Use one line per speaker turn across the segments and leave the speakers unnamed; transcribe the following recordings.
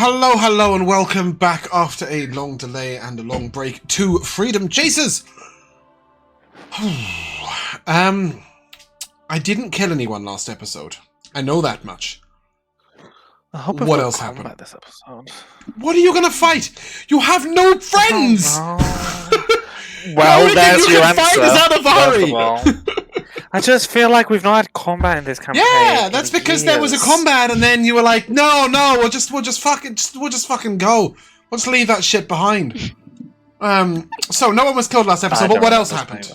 Hello, and welcome back after a long delay and a long break to Freedom Chasers. I didn't kill anyone last episode. I know that much.
I hope
what else happened
this episode?
What are you gonna fight? You have no friends.
Well, there's your answer.
Fight is Anivari.
I just feel like we've not had combat in this campaign.
Yeah, that's because there was a combat, and then you were like, "No, we'll just fucking go. We'll just leave that shit behind." So no one was killed last episode. But what else happened?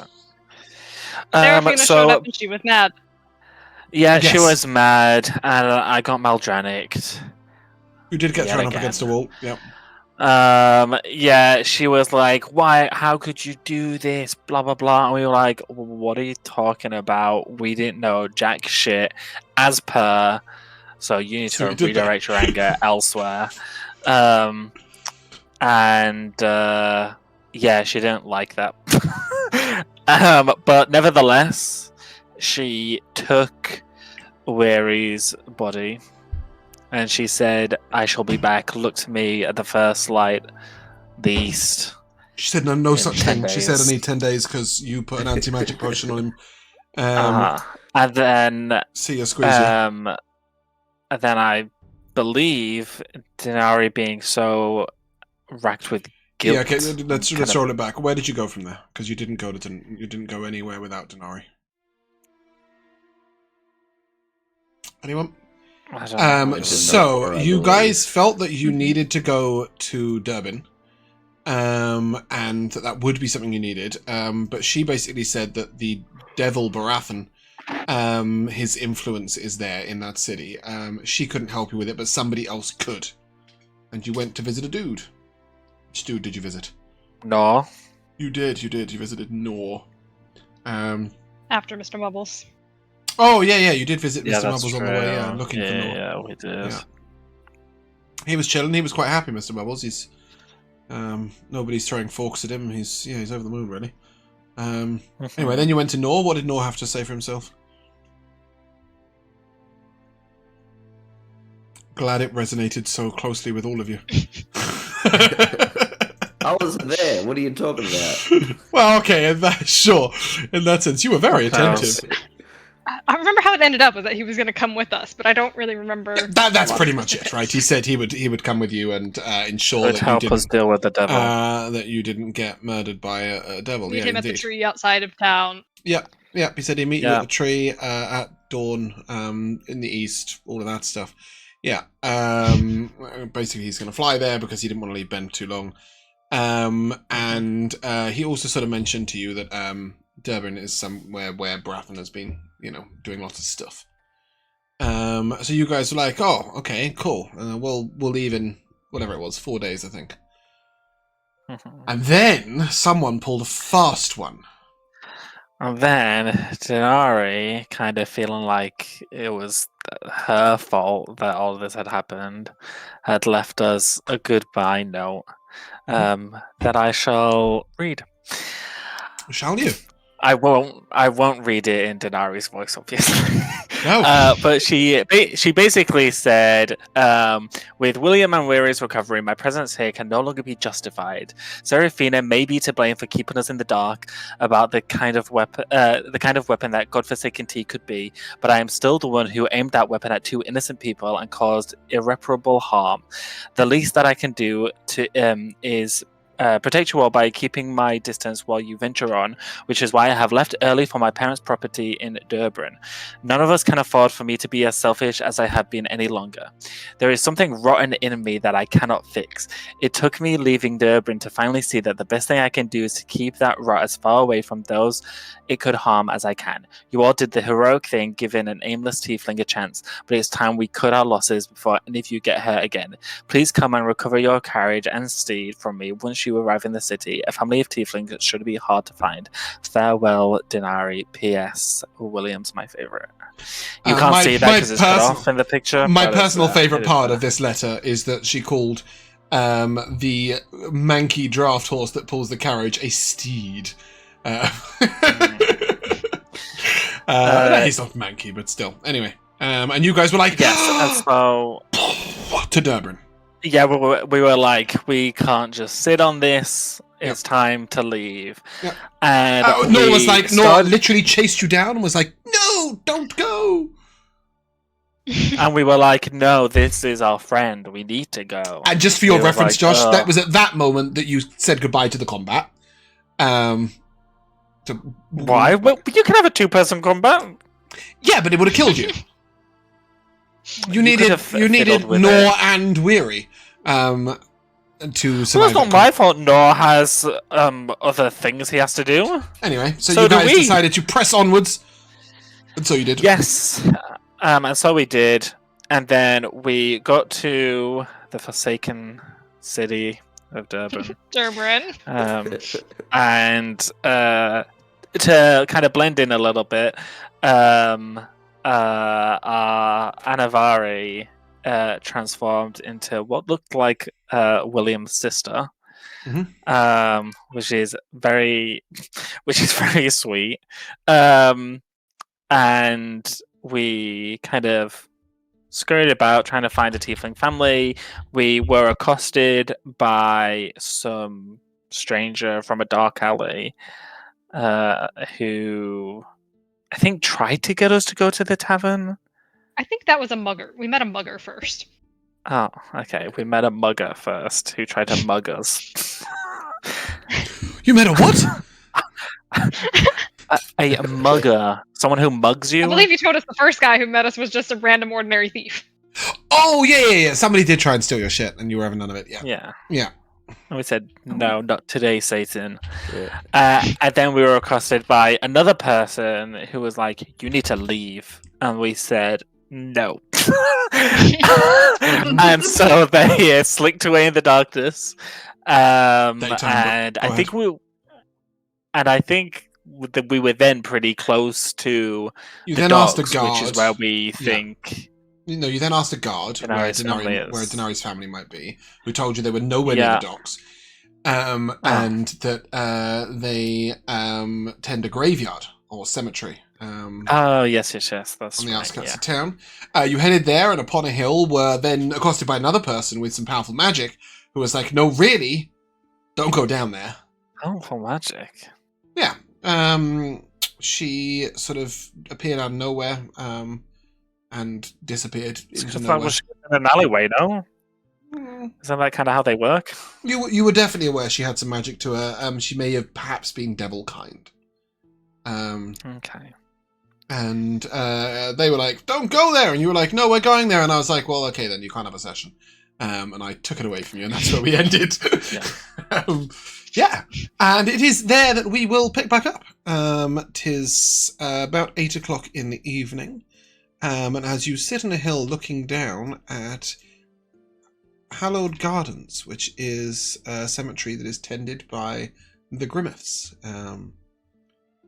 Seraphina showed up and she was mad.
Yeah, yes. She was mad, and I got Maldranicked.
You did get thrown up against the wall. Yep.
Yeah, she was like, "Why? How could you do this? Blah blah blah." And we were like, "What are you talking about? We didn't know jack shit." As per, so you need to redirect your anger elsewhere. Yeah, she didn't like that. But nevertheless, she took Weary's body. And she said, "I shall be back. Look to me at the first light, the east."
She said, "No such thing." Days. She said, "I need 10 days because you put an anti-magic potion on him."
And then
see you squeeze you.
And then I believe Dinari being so racked with guilt.
Yeah, okay. Let's roll it back. Where did you go from there? Because you didn't go anywhere without Dinari. Anyone? So you guys felt that you needed to go to Durban, and that would be something you needed. But she basically said that the devil Barathan, his influence is there in that city. She couldn't help you with it, but somebody else could. And you went to visit a dude. Which dude did you visit?
Nor.
You did. You visited Nor.
After Mr. Mubbles.
Oh, yeah, you did visit Mr. Mubbles on the way, looking for Nor.
Yeah, we did. Yeah.
He was chilling, he was quite happy, Mr. Mubbles. He's, nobody's throwing forks at him, he's over the moon, really. Anyway, then you went to Nor. What did Nor have to say for himself? Glad it resonated so closely with all of you.
I wasn't there, what are you talking about?
Well, okay, sure. In that sense, you were very attentive.
I remember how it ended up was that he was going to come with us, but I don't really remember.
That's pretty much it, right? He said he would come with you and ensure that
help us deal with the devil.
That you didn't get murdered by a devil.
Meet him at the tree outside of town.
Yeah. He said he'd meet you at the tree at dawn in the east. All of that stuff. Yeah. Basically, he's going to fly there because he didn't want to leave Ben too long. And he also sort of mentioned to you that Durban is somewhere where Barathan has been, doing lots of stuff. So you guys were like, "Oh, okay, cool. We'll leave in whatever it was, 4 days, I think." And then someone pulled a fast one.
And then Dinari, kind of feeling like it was her fault that all of this had happened, had left us a goodbye note that I shall read.
Shall you?
I won't read it in Dinari's voice, obviously.
No.
But she basically said, "With William and Weary's recovery, my presence here can no longer be justified. Seraphina may be to blame for keeping us in the dark about the kind of weapon that godforsaken tea could be, but I am still the one who aimed that weapon at 2 innocent people and caused irreparable harm. The least that I can do is protect you all by keeping my distance while you venture on, which is why I have left early for my parents' property in Durban. None of us can afford for me to be as selfish as I have been any longer. There is something rotten in me that I cannot fix. It took me leaving Durban to finally see that the best thing I can do is to keep that rot as far away from those it could harm as I can. You all did the heroic thing, giving an aimless tiefling a chance, but it's time we cut our losses before any of you get hurt again. Please come and recover your carriage and steed from me once you arrive in the city. A family of tieflings should be hard to find. Farewell, Dinari. P.S. William's my favorite." You can't see that because it's cut off in the picture.
My personal favorite part of this letter is that she called the manky draft horse that pulls the carriage a steed. He's not manky, but still. Anyway, and you guys were like,
yes, and so
to Durban.
Yeah, we were like, we can't just sit on this. It's time to leave.
Yeah.
And
Nora was like, Nora literally chased you down and was like, no, don't go.
And we were like, no, this is our friend. We need to go.
And just for your reference,
like,
Josh, that was at that moment that you said goodbye to the combat.
Why? Well, you can have a 2-person combat.
Yeah, but it would have killed you. You needed Nor and Weary to survive.
Well, it's not my fault. Nor has other things he has to do.
Anyway, so you guys decided to press onwards, and so you did.
Yes, and so we did, and then we got to the Forsaken City of Durban. And to kind of blend in a little bit, our Anivari transformed into what looked like William's sister, which is very sweet. And we kind of scurried about trying to find a tiefling family. We were accosted by some stranger from a dark alley who I think tried to get us to go to the tavern.
I think that was a mugger. We met a mugger first.
Oh, okay. We met a mugger first who tried to mug us.
You met a what?
A mugger. Someone who mugs you?
I believe you told us the first guy who met us was just a random ordinary thief.
Oh, yeah. Somebody did try and steal your shit, and you were having none of it. Yeah.
And we said, no, not today, Satan. Yeah. And then we were accosted by another person who was like, you need to leave. And we said, no. And so they slinked away in the darkness. And I think we were then pretty close to the docks, which is where we think...
No, you then asked a guard where Dinari's family might be, who told you they were nowhere near the docks, and that they tend a graveyard or cemetery.
Yes, that's
on the outskirts of town. You headed there, and upon a hill were then accosted by another person with some powerful magic, who was like, "No, really, don't go down there."
Powerful magic.
Yeah. She sort of appeared out of nowhere. And disappeared into nowhere.
Was in an alleyway, no? Isn't that kind of how they work?
You were definitely aware she had some magic to her. She may have perhaps been devil kind.
Okay.
And they were like, "Don't go there," and you were like, "No, we're going there." And I was like, "Well, okay, then you can't have a session." And I took it away from you, and that's where we ended. And it is there that we will pick back up. 'Tis about 8 o'clock in the evening. And as you sit on a hill looking down at Hallowed Gardens, which is a cemetery that is tended by the Grimmeths,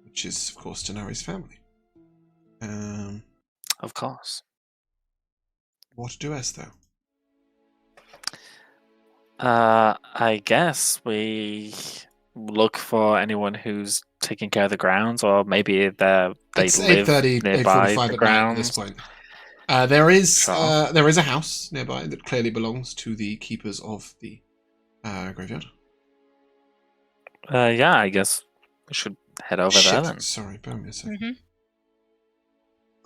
which is, of course, Dinari's family.
Of course.
What doest thou?
I guess we look for anyone who's taking care of the grounds, or maybe they live
8:30,
nearby
8:45
the
at
grounds.
night at this point. There is a house nearby that clearly belongs to the keepers of the graveyard.
I guess we should head over there then.
Sorry, bear me a second.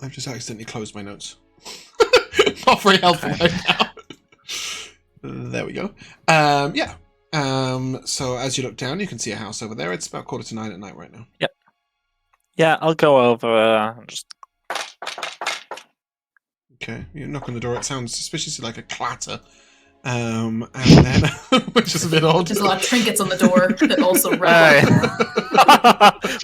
I've just accidentally closed my notes. Not very helpful right now. There we go. So as you look down, you can see a house over there. It's about 8:45 at night right now.
Yep. Yeah, I'll go over.
Okay, you knock on the door. It sounds suspiciously like a clatter, and then which is a bit odd.
There's a lot of trinkets on the door that also rattle.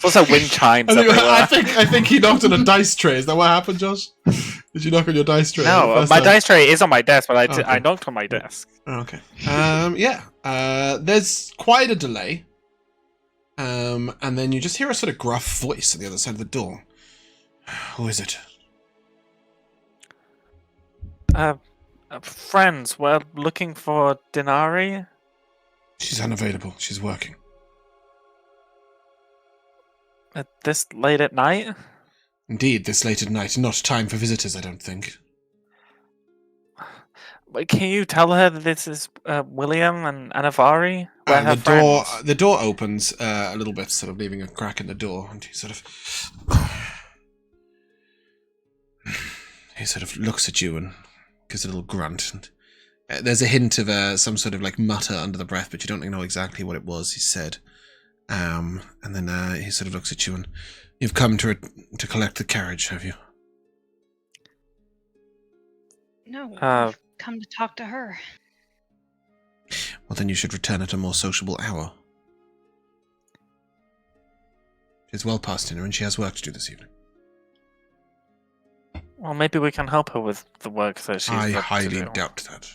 Also, wind chimes everywhere.
I think he knocked on a dice tray. Is that what happened, Josh? Did you knock on your dice tray?
No, my dice tray is on my desk, but I knocked on my desk.
Okay. There's quite a delay. And then you just hear a sort of gruff voice on the other side of the door. Who is it?
Friends, we're looking for Dinari.
She's unavailable. She's working.
This late at night?
Indeed, this late at night. Not time for visitors, I don't think.
Can you tell her that this is William and Anivari? We're her friends.
The door opens a little bit, sort of leaving a crack in the door, and he sort of looks at you and gives a little grunt. And there's a hint of some sort of like mutter under the breath, but you don't know exactly what it was he said. And then he sort of looks at you and, you've come to collect the carriage, have you?
No, I've come to talk to her.
Well, then you should return at a more sociable hour. It's well past dinner and she has work to do this evening.
Well, maybe we can help her with the work that she's got to do.
I highly doubt that.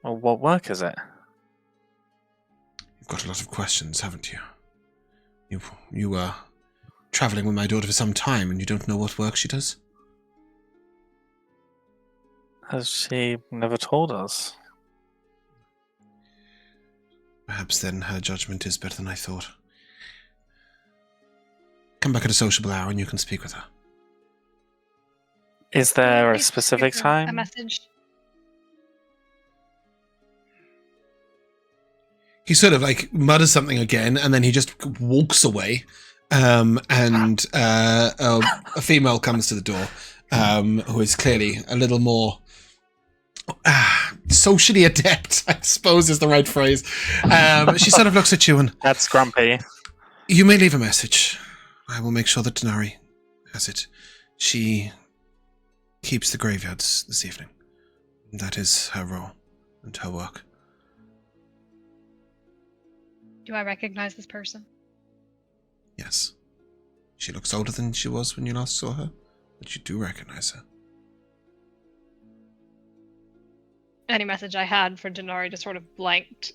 Well, what work is it?
You've got a lot of questions, haven't you? You were travelling with my daughter for some time and you don't know what work she does?
Has she never told us?
Perhaps then her judgment is better than I thought. Come back at a sociable hour and you can speak with her.
Is there a
Please
specific
give her
time?
A message.
He sort of like mutters something again and then he just walks away. And a female comes to the door who is clearly a little more socially adept, I suppose is the right phrase. She sort of looks at you and...
That's grumpy.
You may leave a message. I will make sure that Dinari has it. She keeps the graveyards this evening. That is her role and her work.
Do I recognize this person?
Yes. She looks older than she was when you last saw her, but you do recognize her.
Any message I had for Dinari just sort of blanked.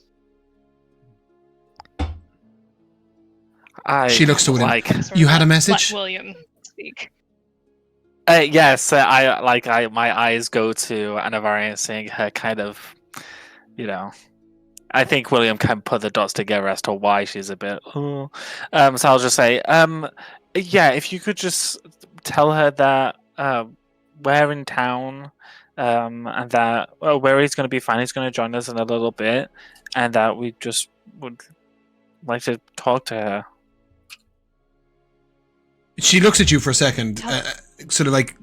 She looks to William.
Sort
You
of
had a
let
message?
William speak.
Yes, my eyes go to Anivari and seeing her kind of, I think William can put the dots together as to why she's a bit. So I'll just say, if you could just tell her that we're in town, and that where he's going to be fine. He's going to join us in a little bit, and that we just would like to talk to her.
She looks at you for a second, sort of like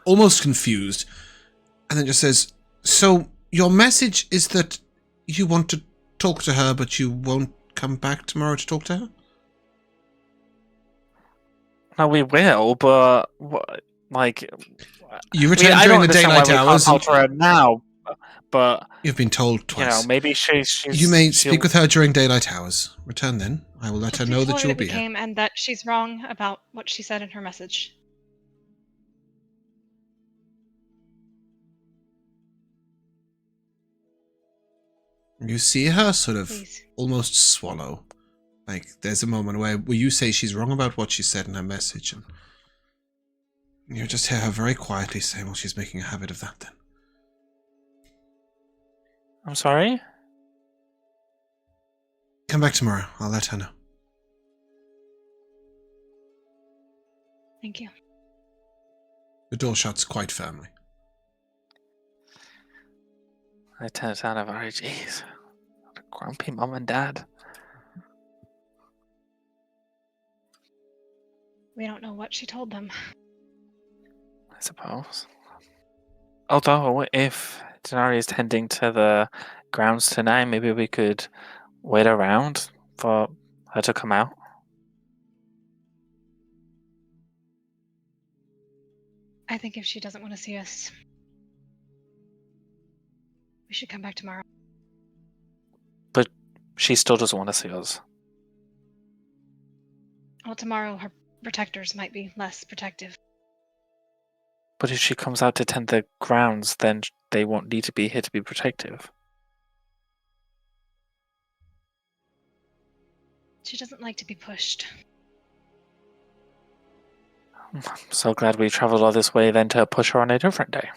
almost confused, and then just says, "So your message is that you want to talk to her, but you won't come back tomorrow to talk to her?"
No, we will, but
you return during the daylight hours.
We can't talk to her now, but
you've been told twice.
Maybe she's.
You may speak with her during daylight hours. Return then. I will let her know that you will be here.
And that she's wrong about what she said in her message.
You see her sort of
Please.
almost swallow. Like, there's a moment where you say she's wrong about what she said in her message, and you just hear her very quietly say, well, she's making a habit of that then.
I'm sorry?
Come back tomorrow. I'll let her know.
Thank you.
The door shuts quite firmly.
I turn to Anivari. Jeez. What a grumpy mum and dad.
We don't know what she told them.
I suppose. Although, if Dinari is tending to the grounds tonight, maybe we could wait around for her to come out.
I think if she doesn't want to see us, we should come back tomorrow.
But she still doesn't want to see us.
Well, tomorrow her protectors might be less protective.
But if she comes out to tend the grounds, then they won't need to be here to be protective.
She doesn't like to be pushed.
I'm so glad we traveled all this way then to push her on a different day.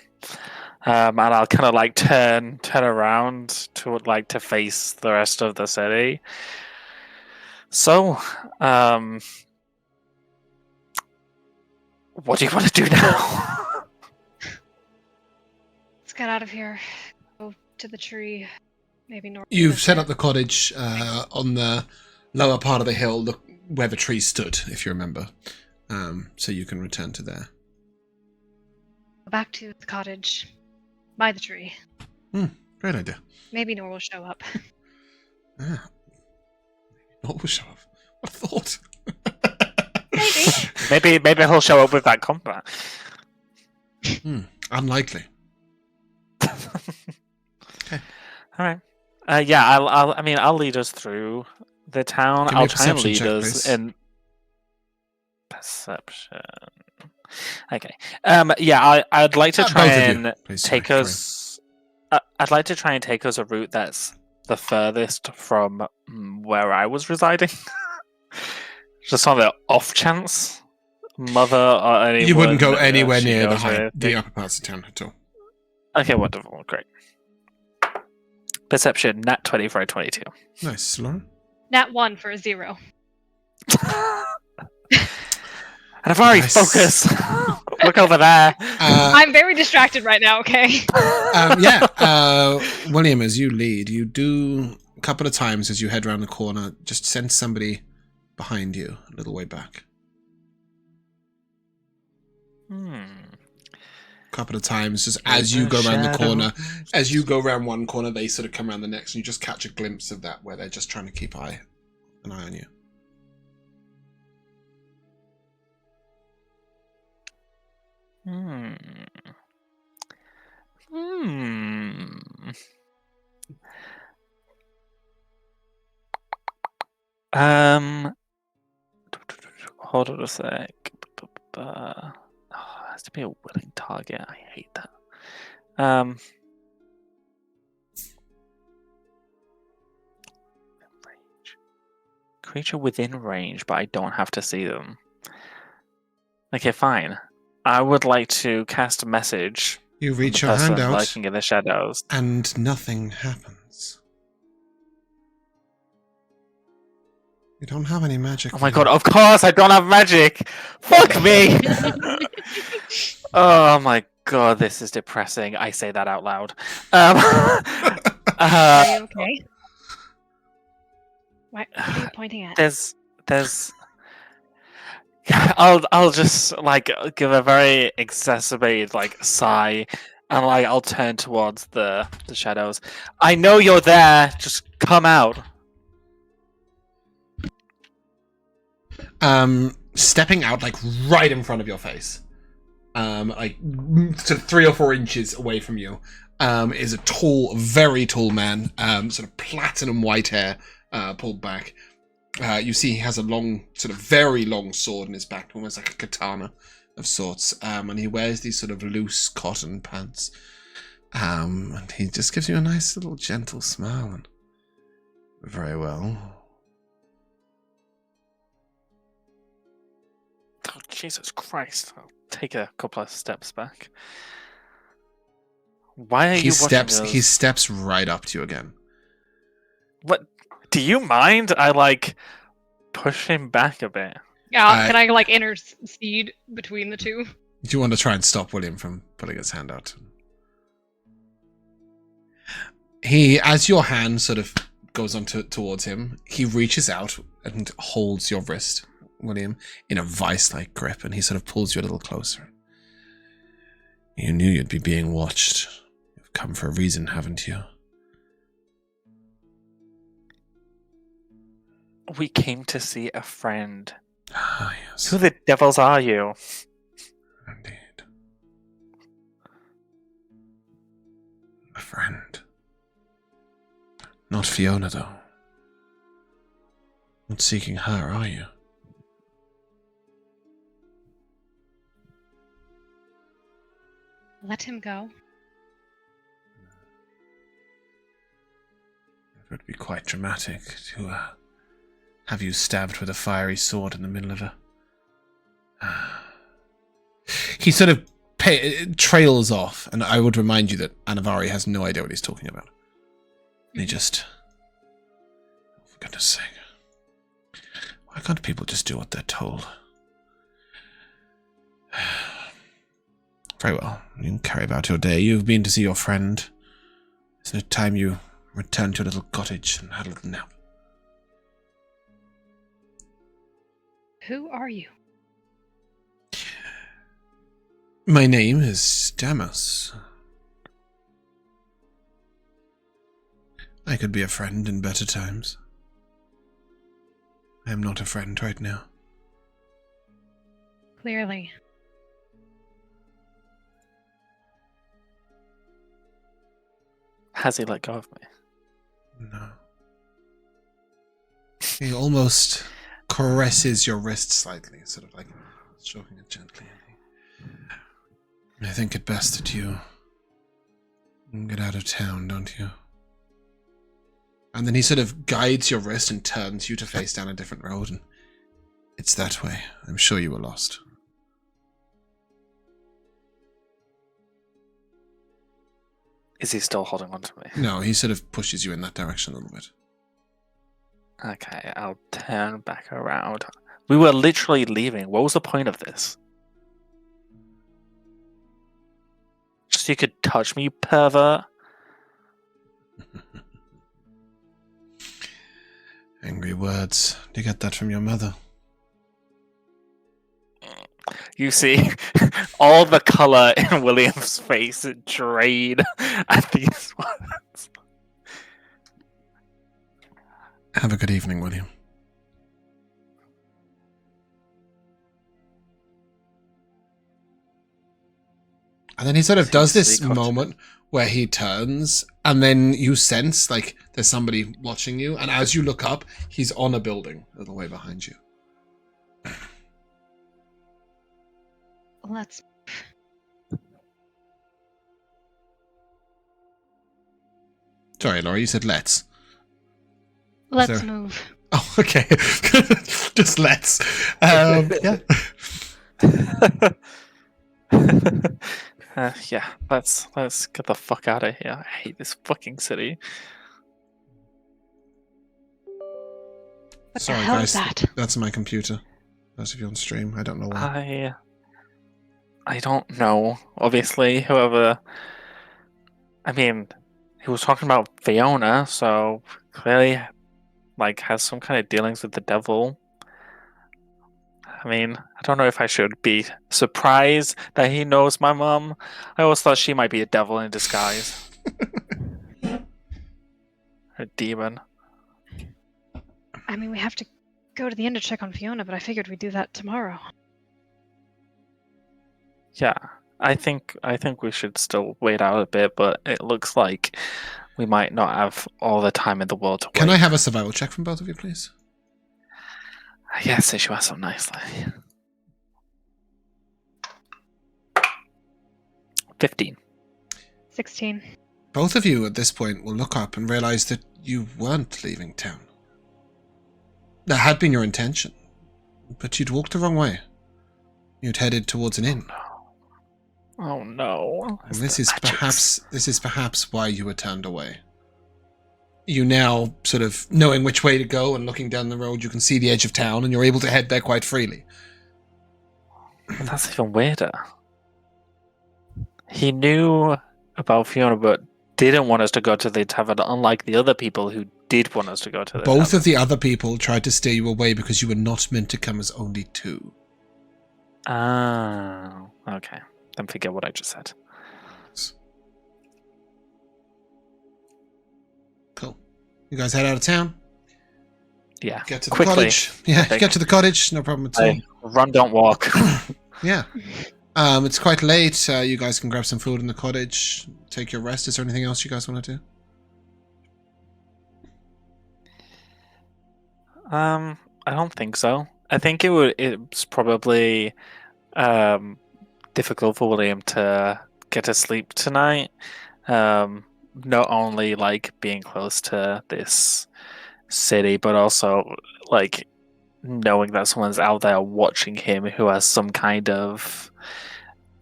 And I'll kind of like turn around to face the rest of the city. So, what do you want to do now?
Let's get out of here. Go to the tree. Maybe north.
You've set up the cottage on the lower part of the hill, where the tree stood, if you remember. So you can return to there.
Go back to the cottage. By the tree.
Great idea.
Maybe Nor will show up.
Ah. Nor will show up. What a thought.
Maybe he'll show up with that combat.
Unlikely.
Okay. All right. I'll lead us through the town.
Give me
I'll
a
try and
perception
lead
check,
us
please.
in perception. Okay. I'd like to try
Both of you,
and
please,
take
sorry,
us. I'd like to try and take us a route that's the furthest from where I was residing. Just on the off chance, Mother or anyone.
You wouldn't go anywhere
she
near
knows where
the upper parts of town at all.
Okay, wonderful, great. Perception, nat 20 for a 22.
Nice, Lauren.
Nat 1 for a 0.
Anivari,
Nice.
focus! Look over there.
I'm very distracted right now, okay?
William, as you lead, you do a couple of times as you head around the corner, just sense somebody behind you, a little way back. A couple of times, just as you go around the corner, as you go around one corner, they sort of come around the next, and you just catch a glimpse of that, where they're just trying to keep an eye on you.
Hold on a sec. It has to be a willing target. I hate that. Range. Creature within range, but I don't have to see them. Okay, fine. I would like to cast a message.
You reach your hand out,
lurking in the shadows,
and nothing happens. You don't have any magic.
Oh my god, of course I don't have magic! Fuck me! Oh my god, this is depressing. I say that out loud.
Are you okay? What are you pointing at?
There's I'll just give a very exacerbated sigh, and I'll turn towards the shadows. I know you're there. Just come out.
Stepping out right in front of your face, sort of 3 or 4 inches away from you, is a tall, very tall man, sort of platinum white hair, pulled back. You see he has a long, sort of very long sword in his back, almost like a katana of sorts, and he wears these sort of loose cotton pants, and he just gives you a nice little gentle smile. And very well.
Oh, Jesus Christ. I'll take a couple of steps back. Why are you watching us?
He steps right up to you again.
What? Do you mind? I push him back a bit.
Yeah, can I intercede between the two?
Do you want to try and stop William from putting his hand out? He, as your hand sort of goes on towards him, he reaches out and holds your wrist, William, in a vice-like grip, and he sort of pulls you a little closer. You knew you'd be being watched. You've come for a reason, haven't you?
We came to see a friend.
Ah, yes.
Who the devils are you?
Indeed. A friend. Not Fiona, though. Not seeking her, are you?
Let him go.
It would be quite dramatic to have you stabbed with a fiery sword in the middle of a... He sort of trails off, and I would remind you that Anivari has no idea what he's talking about. And he just... Oh, for goodness sake. Why can't people just do what they're told? Very well. You can carry about your day. You've been to see your friend. Isn't it time you returned to your little cottage and had a little nap?
Who are you?
My name is Damos. I could be a friend in better times. I am not a friend right now.
Clearly.
Has he let go of me?
No. He almost caresses your wrist slightly, sort of like stroking it gently. I think it best that you get out of town, don't you? And then he sort of guides your wrist and turns you to face down a different road, and it's that way. I'm sure you were lost.
Is he still holding on to me?
No, he sort of pushes you in that direction a little bit.
Okay, I'll turn back around. We were literally leaving. What was the point of this? Just so you could touch me, pervert?
Angry words. Do you get that from your mother?
You see all the color in William's face drain at these words.
Have a good evening, William. And then he sort of does this moment where he turns, and then you sense like there's somebody watching you, and as you look up, he's on a building a little way behind you.
Let's.
Sorry, Laura, you said let's.
Let's move.
Oh, okay. Just let's. Yeah.
Yeah, let's get the fuck out of here. I hate this fucking city.
What
Sorry,
the hell
guys.
is that?
That's my computer. Those of you on stream, I don't know why.
I don't know. Obviously, whoever. I mean, he was talking about Fiona, so clearly, like, has some kind of dealings with the devil. I mean, I don't know if I should be surprised that he knows my mom. I always thought she might be a devil in disguise. A demon.
I mean, we have to go to the inn to check on Fiona, but I figured we'd do that tomorrow.
Yeah, I think we should still wait out a bit, but it looks like we might not have all the time in the world to wait.
Can I have a survival check from both of you, please?
Yes, since you asked so nicely. 15.
16.
Both of you at this point will look up and realize that you weren't leaving town. That had been your intention, but you'd walked the wrong way. You'd headed towards an inn.
Oh no.
And this is perhaps why you were turned away. You now, sort of knowing which way to go and looking down the road, you can see the edge of town and you're able to head there quite freely.
That's even weirder. He knew about Fiona, but didn't want us to go to the tavern, unlike the other people who did want us to go to the tavern.
Both of the other people tried to steer you away because you were not meant to come as only two.
Ah, okay. Then forget what I just said.
Cool. You guys head out of town?
Yeah.
Get to the
Quickly,
cottage. Yeah, get to the cottage. No problem at all.
Run, don't walk.
Yeah. It's quite late. You guys can grab some food in the cottage. Take your rest. Is there anything else you guys want to do?
I don't think so. I think it's probably difficult for William to get to sleep tonight. Not only like being close to this city, but also like knowing that someone's out there watching him who has some kind of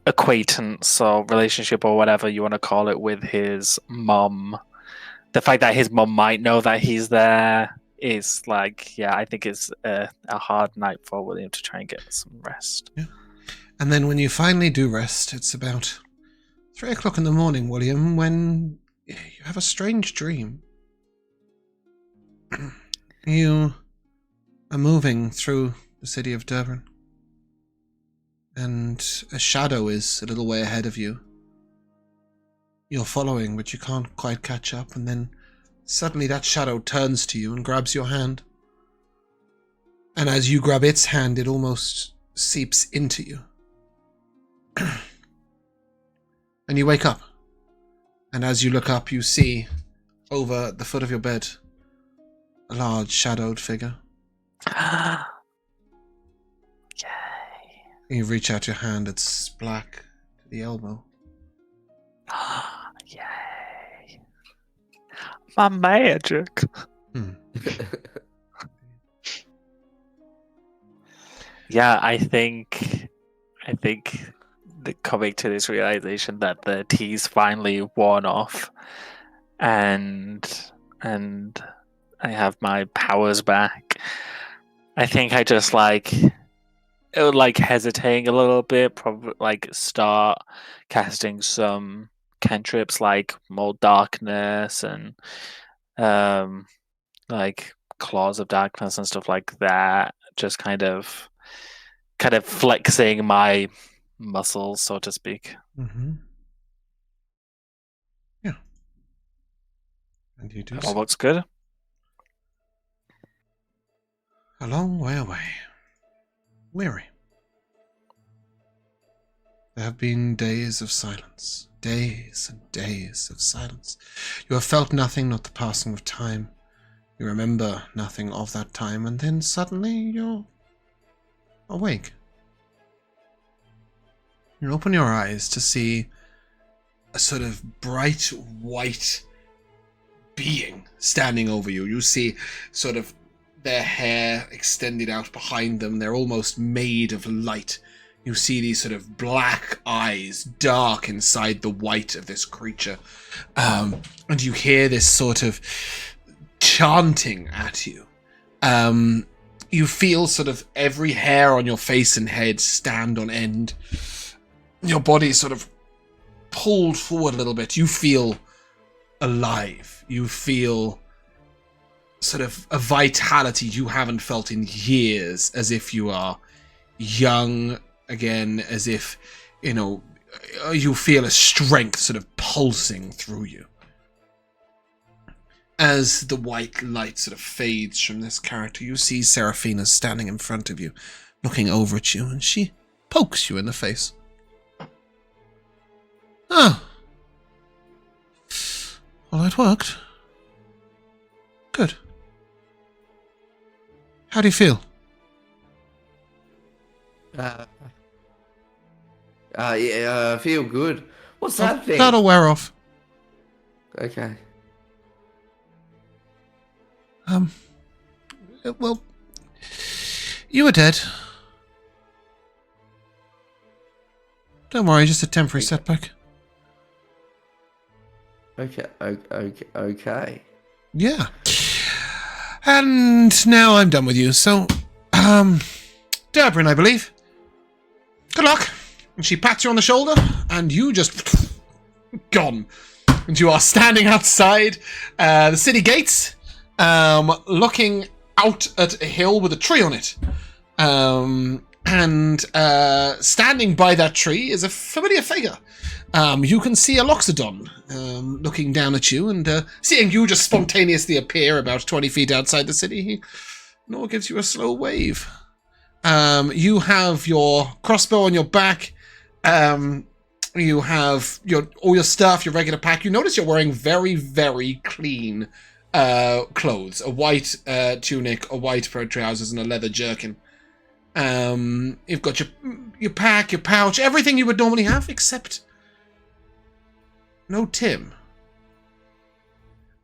acquaintance or relationship or whatever you want to call it with his mom. The fact that his mom might know that he's there is like, yeah, I think it's a hard night for William to try and get some rest.
Yeah. And then when you finally do rest, it's about 3 o'clock in the morning, William, when you have a strange dream. You are moving through the city of Durban, and a shadow is a little way ahead of you. You're following, but you can't quite catch up, and then suddenly that shadow turns to you and grabs your hand. And as you grab its hand, it almost seeps into you. And you wake up. And as you look up, you see, over the foot of your bed, a large shadowed figure.
Yay.
You reach out your hand, it's black to the elbow.
Yay. My magic. Yeah, I think coming to this realization that the tea's finally worn off, and I have my powers back. I think I just hesitating a little bit, probably start casting some cantrips like more darkness and claws of darkness and stuff like that. Just kind of flexing my muscles, so to speak.
Mm-hmm. Yeah. And you do
All looks good.
a long way away. Weary. There have been days of silence. Days and days of silence. You have felt nothing, not the passing of time. You remember nothing of that time, and then suddenly you're awake. You open your eyes to see a sort of bright white being standing over you. You see sort of their hair extended out behind them. They're almost made of light. You see these sort of black eyes, dark inside the white of this creature. And you hear this sort of chanting at you. You feel sort of every hair on your face and head stand on end. Your body sort of pulled forward a little bit. You feel alive. You feel sort of a vitality you haven't felt in years, as if you are young again, as if, you feel a strength sort of pulsing through you. As the white light sort of fades from this character, you see Seraphina standing in front of you, looking over at you, and she pokes you in the face. Oh. Well, it worked. Good. How do you feel?
I feel good. What's that thing?
That'll wear off.
Okay.
Well, you were dead. Don't worry, just a temporary setback.
Okay.
Yeah. And now I'm done with you, so, Durbin, I believe. Good luck. And she pats you on the shoulder, and you just gone. And you are standing outside the city gates, looking out at a hill with a tree on it. And standing by that tree is a familiar figure. You can see a Loxodon looking down at you, and seeing you just spontaneously appear about 20 feet outside the city, Nor gives you a slow wave. You have your crossbow on your back. You have all your stuff, your regular pack. You notice you're wearing very, very clean clothes. A white tunic, a white pair of trousers, and a leather jerkin. You've got your pack, your pouch, everything you would normally have, except no Tim.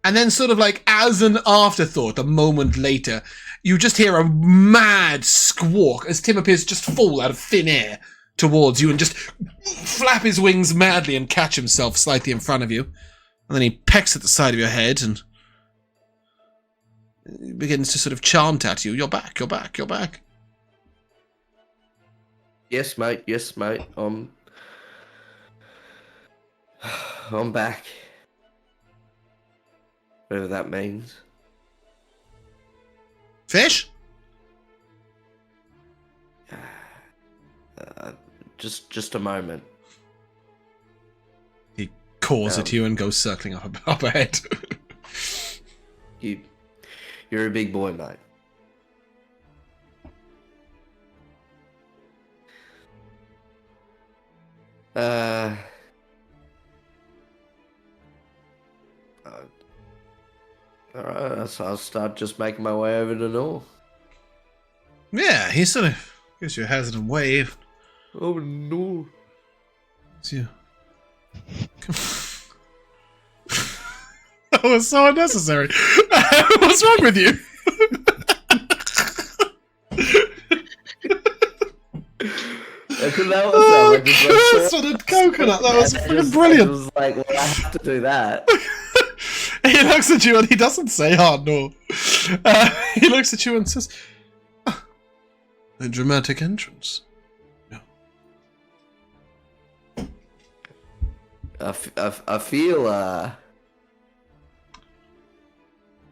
And then sort of like as an afterthought, a moment later, you just hear a mad squawk as Tim appears to just fall out of thin air towards you and just flap his wings madly and catch himself slightly in front of you. And then he pecks at the side of your head and begins to sort of chant at you. You're back, you're back, you're back.
Yes, mate. Yes, mate. I'm back. Whatever that means.
Fish?
Just a moment.
He caws at you and goes circling up ahead.
You're a big boy, mate. Alright, so I'll start just making my way over to north.
Yeah, he sort of gives you a hesitant wave.
Oh no.
It's you. That was so unnecessary. What's wrong with you? Sort of coconut. That was freaking brilliant.
It was like, well, I have to do that.
He looks at you and he doesn't say, "Oh no." He looks at you and says, "A dramatic entrance." No.
I feel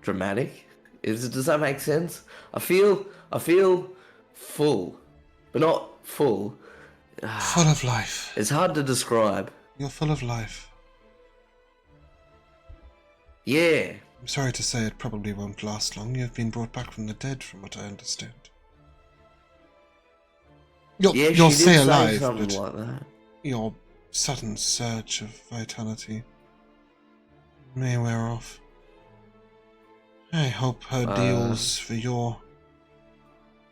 dramatic. Does that make sense? I feel full, but not full.
Full of life.
It's hard to describe.
You're full of life.
Yeah.
I'm sorry to say it probably won't last long. You've been brought back from the dead, from what I understand. You'll stay alive,
something
but
like that.
your sudden surge of vitality may wear off. I hope her deals for your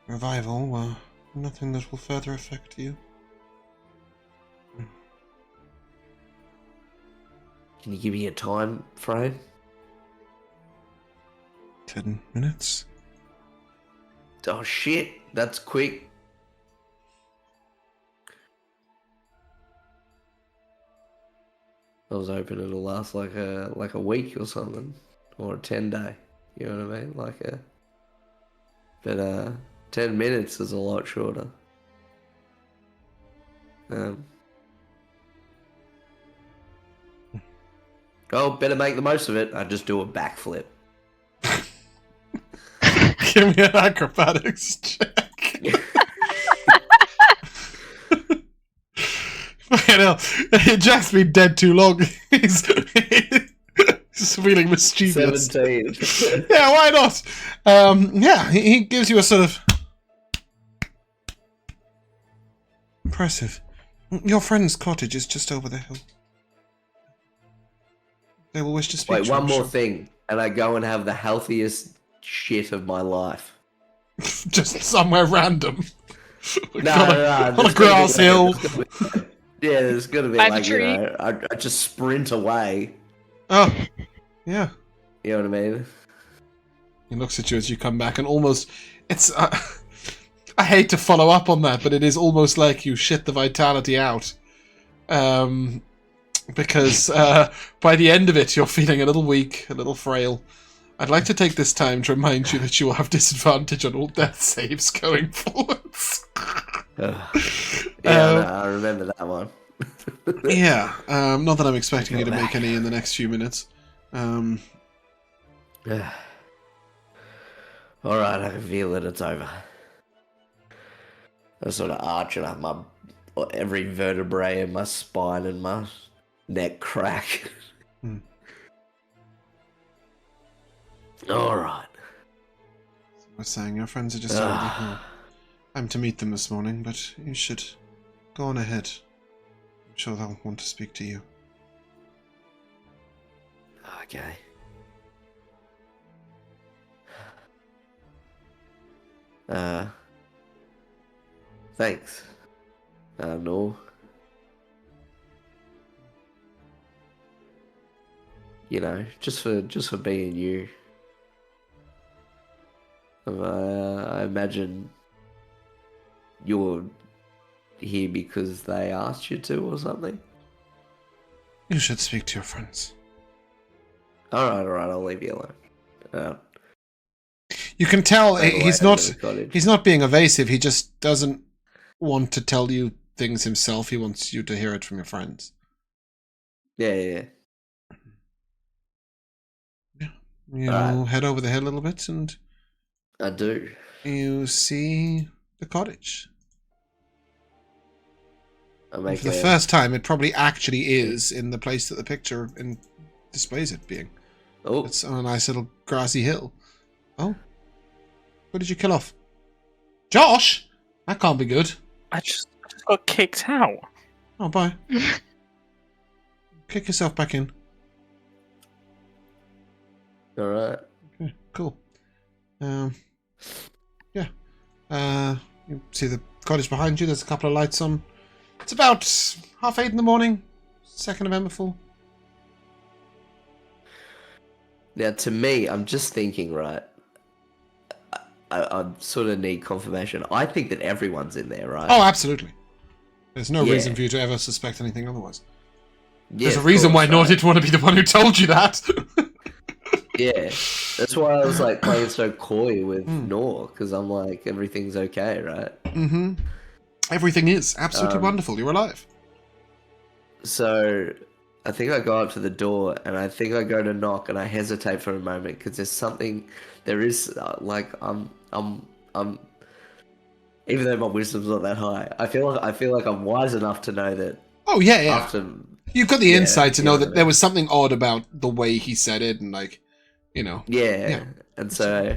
revival were nothing that will further affect you.
Can you give me a time frame?
10 minutes.
Oh shit, that's quick. I was hoping it'll last like a week or something, or a 10-day. You know what I mean? But 10 minutes is a lot shorter. Oh, better make the most of it. I just do a backflip.
Give me an acrobatics check. Hell, Jack's been dead too long. He's feeling mischievous.
17.
Yeah, why not? Yeah, he gives you a sort of impressive. Your friend's cottage is just over the hill. They will wish to speak to you.
Wait, one more thing, and I go and have the healthiest shit of my life.
Just somewhere random.
No.
On a grass hill.
Yeah, there's gonna be
By the
like, you
tree.
know, I just sprint away.
Oh, yeah.
You know what I mean?
He looks at you as you come back, and almost, it's. I hate to follow up on that, but it is almost like you shit the vitality out. Because by the end of it, you're feeling a little weak, a little frail. I'd like to take this time to remind you that you will have disadvantage on all death saves going forwards.
I remember that one.
Yeah, not that I'm expecting you to make any in the next few minutes.
Alright, I can feel that it's over. I'm sort of arching up my every vertebrae in my spine and my neck crack. Alright.
I was saying, your friends are just over the hill. I'm to meet them this morning, but you should go on ahead. I'm sure they'll want to speak to you.
Okay. Thanks. No. You know, just for being you. I imagine you're here because they asked you to or something.
You should speak to your friends.
Alright, I'll leave you alone.
You can tell he's not
The cottage.
being evasive, he just doesn't want to tell you things himself. He wants you to hear it from your friends.
Yeah.
You head over the hill a little bit, and
I do.
you see the cottage.
I
And
make
for the first time, it probably actually is in the place that the picture displays it being.
Oh,
It's on a nice little grassy hill. Oh, what did you kill off? Josh? That can't be good.
I just got kicked out.
Oh, bye. Kick yourself back in.
all right.
Okay, cool. Yeah. You see the cottage behind you. There's a couple of lights on. It's about 8:30 in the morning. 2nd of Emberfall.
Now, to me, I'm just thinking, right? I sort of need confirmation. I think that everyone's in there, right?
Oh, absolutely. There's no
Yeah.
reason for you to ever suspect anything otherwise.
Yeah,
There's a
of
reason why
course,
Nor
right?
didn't want to be the one who told you that.
Yeah, that's why I was like playing so coy with
Hmm.
Nor, because I'm like, everything's okay, right?
Mm-hmm. Everything is absolutely wonderful. You're alive.
So I think I go up to the door and I think I go to knock and I hesitate for a moment because there is like I'm even though my wisdom's not that high, I feel like I'm wise enough to know that
Oh, yeah.
after
You've got the
Yeah,
insight to
you
know
know
that
what I
there
mean.
was something odd about the way he said it, and like,
yeah,
Yeah,
and so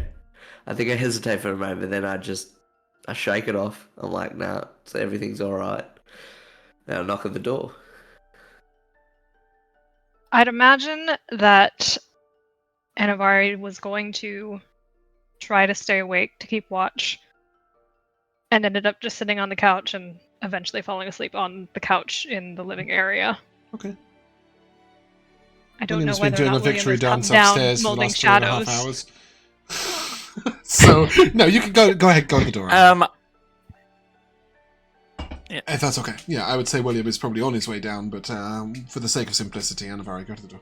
I think I hesitate for a moment, then I shake it off. I'm like, nah, so everything's all right. Now I knock at the door.
I'd imagine that Anivari was going to try to stay awake to keep watch, and ended up just sitting on the couch and eventually falling asleep on the couch in the living area.
Okay.
I don't
William's
know
been
whether or
doing a
not William
victory
has come
dance
down
upstairs for the
molding
last 2.5
shadows.
hours. So, no, you can go ahead, go to the door. If that's okay. Yeah, I would say William is probably on his way down, but for the sake of simplicity, Anivari, go to the door.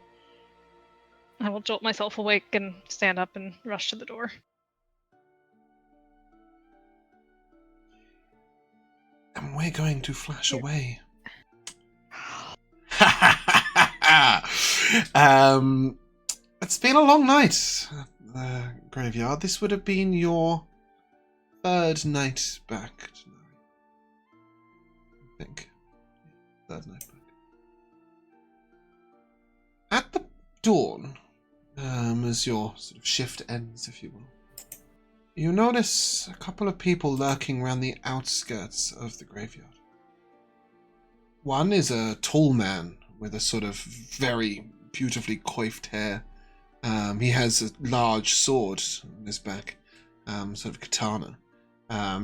I will jolt myself awake and stand up and rush to the door.
And we're going to flash away. It's been a long night at the graveyard. This would have been your 3rd night back tonight. I think. 3rd night back. At the dawn, as your sort of shift ends, if you will, you notice a couple of people lurking around the outskirts of the graveyard. One is a tall man with a sort of very beautifully coiffed hair. He has a large sword on his back, sort of katana.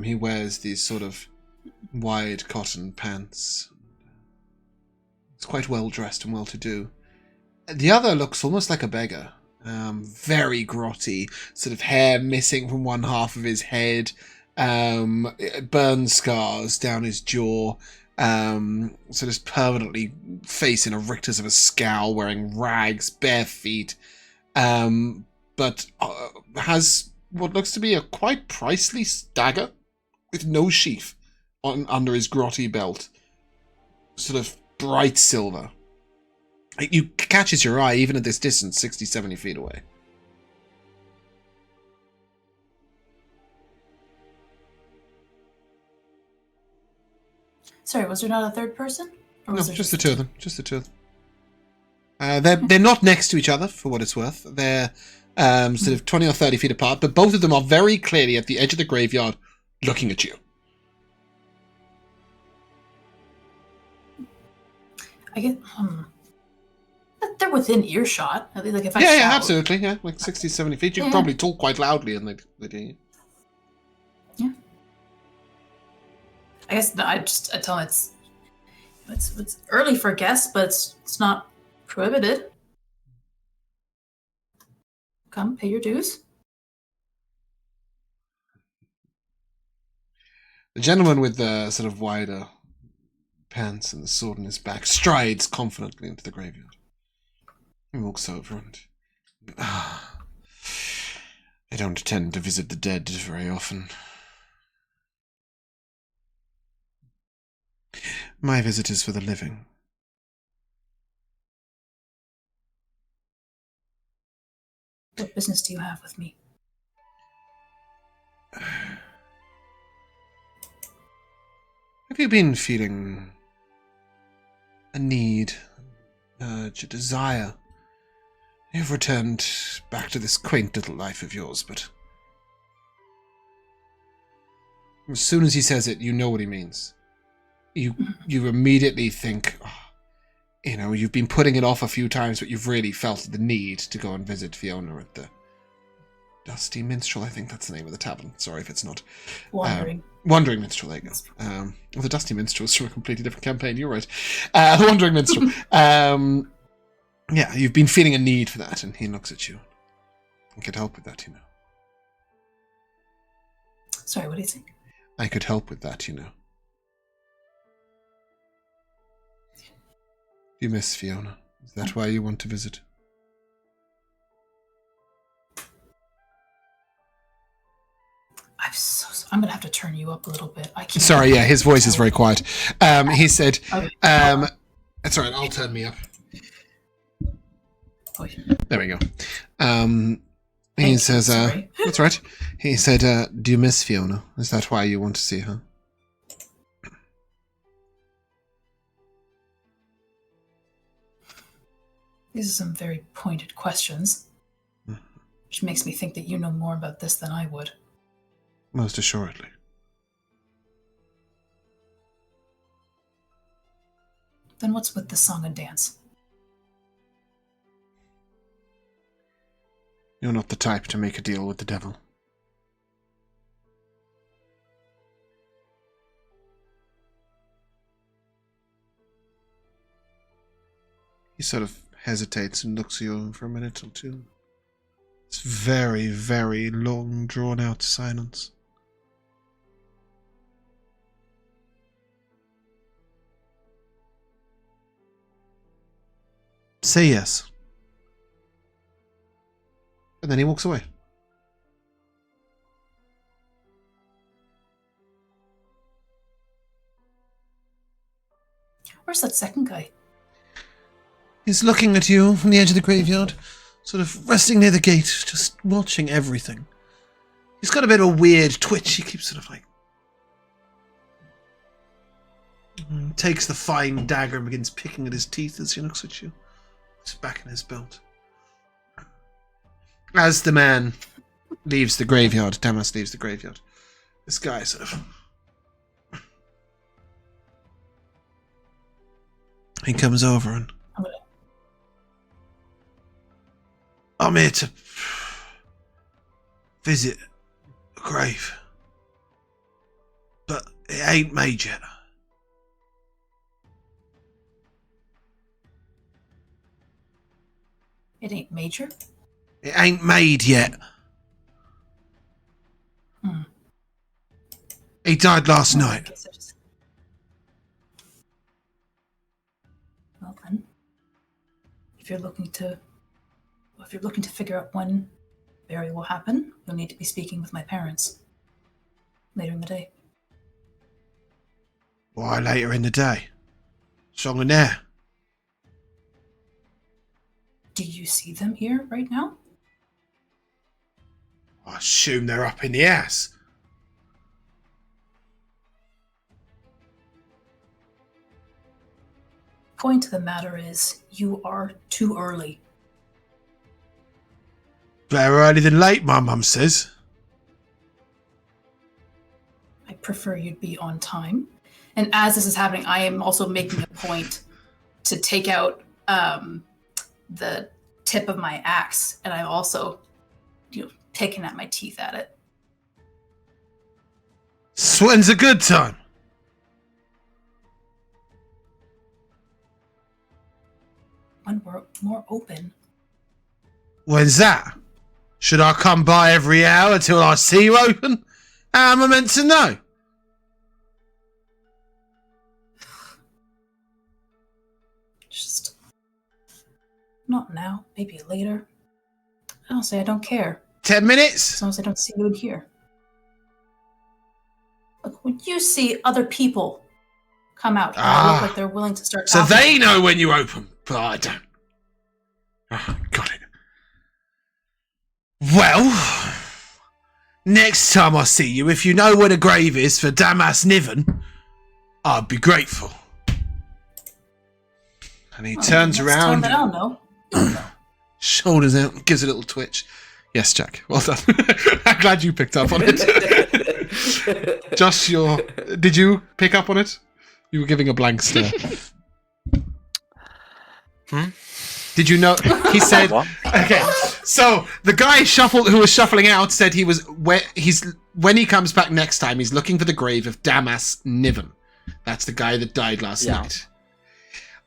He wears these sort of wide cotton pants. He's quite well dressed and well to do. The other looks almost like a beggar. Very grotty, sort of hair missing from one half of his head, burn scars down his jaw, sort of permanently facing a rictus of a scowl, wearing rags, bare feet, but has what looks to be a quite pricely dagger with no sheath under his grotty belt, sort of bright silver. It catches your eye even at this distance, 60, 70 feet away.
Sorry, was there not a third person? Or
No,
was there
just the two of them. Just the two of them. They're not next to each other, for what it's worth. They're sort of 20 or 30 feet apart, but both of them are very clearly at the edge of the graveyard, looking at you.
I get. They're within earshot. At least, like if I
Yeah,
shout.
absolutely. Yeah, like 60, 70 feet. You can
Yeah.
probably talk quite loudly, and they hear you.
Yeah. I guess I tell them it's early for guests, but it's not prohibited. Come, pay your dues.
The gentleman with the sort of wider pants and the sword in his back strides confidently into the graveyard. He walks over and... I don't tend to visit the dead very often. My visit is for the living.
What business do you have with me?
Have you been feeling a need, urge, a desire? You've returned back to this quaint little life of yours, but as soon as he says it, you know what he means. You immediately think, you've been putting it off a few times, but you've really felt the need to go and visit Fiona at the Dusty Minstrel. I think that's the name of the tavern. Sorry if it's not. Wandering Minstrel, there you go. The Dusty Minstrel is from a completely different campaign. You're right. The Wandering Minstrel. Yeah, you've been feeling a need for that, and he looks at you. I could help with that,
Sorry, what do you think?
I could help with that, You miss Fiona. Is that why you want to visit?
I'm gonna have to turn you up a little bit. I can't.
Sorry, yeah, his voice is very quiet. He said,
Okay.
That's all right, I'll turn me up.
Oh, yeah.
There we go. He says, that's right. He said, do you miss Fiona? Is that why you want to see her?
These are some very pointed questions, which makes me think that you know more about this than I would.
Most assuredly.
Then what's with the song and dance?
You're not the type to make a deal with the devil. He sort of hesitates and looks at you for a minute or two. It's very, very long, drawn-out silence. Say yes. And then he walks away.
Where's that second guy?
He's looking at you from the edge of the graveyard, sort of resting near the gate, just watching everything. He's got a bit of a weird twitch. He keeps sort of like... takes the fine dagger and begins picking at his teeth as he looks at you. It's back in his belt. As the man leaves the graveyard, Damas leaves the graveyard, this guy sort of... he comes over and... I'm here to visit a grave. But it ain't made yet.
It ain't major?
It ain't made yet. He died last night.
Well then, if you're looking to figure out when burial will happen, you'll need to be speaking with my parents later in the day.
Why later in the day? Song and there.
Do you see them here right now?
I assume they're up in the house.
Point of the matter is, you are too early.
Better early than late, my mum says.
I prefer you'd be on time. And as this is happening, I am also making a point to take out the tip of my axe, and I'm also, picking at my teeth at it.
So when's a good time?
When we're more open.
When's that? Should I come by every hour till I see you open? How am I meant to know?
Just not now, maybe later. Honestly, I don't care.
10 minutes?
As long as I don't see you in here. Look, when you see other people come out. And they look like they're willing to start
So
talking.
they know when you open, but I don't. Oh, got it. Well, next time I see you, if you know where the grave is for Damas Niven, I'd be grateful. And he turns around.
I don't know.
Shoulders out, gives a little twitch. Yes, Jack. Well done. I'm glad you picked up on it. Josh, did you pick up on it? You were giving a blank stare. Did you know? He said.
What?
Okay. So the guy who was shuffling out said when he comes back next time, he's looking for the grave of Damas Niven. That's the guy that died last night.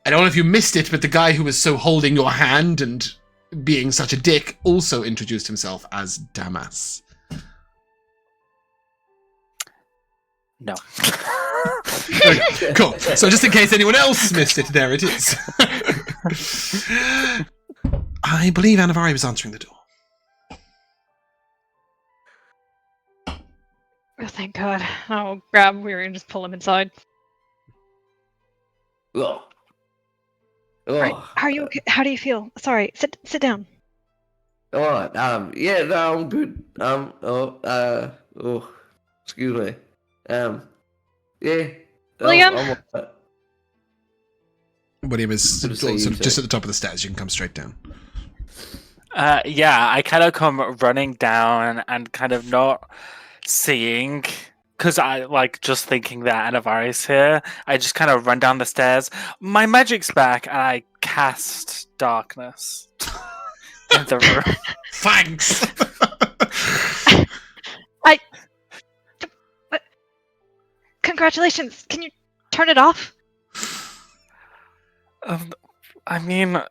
I don't know if you missed it, but the guy who was so holding your hand and being such a dick also introduced himself as Damas.
No.
Okay, cool. So just in case anyone else missed it, there it is. I believe Anivari was answering the door.
Oh, thank God. I'll grab Weary and just pull him inside.
Oh.
Right. How are you? Okay? How do you feel? Sorry. Sit down.
All right. Yeah. No, I'm good. Excuse me. Yeah.
William?
I'm all right.
William is
Good to see you,
sort of
too.
just at the top of the stairs. You can come straight down.
Yeah, I kind of come running down and kind of not seeing, because I like just thinking that Anivari's here. I just kind of run down the stairs. My magic's back, and I cast darkness in the room.
Thanks.
Congratulations. Can you turn it off?
I mean,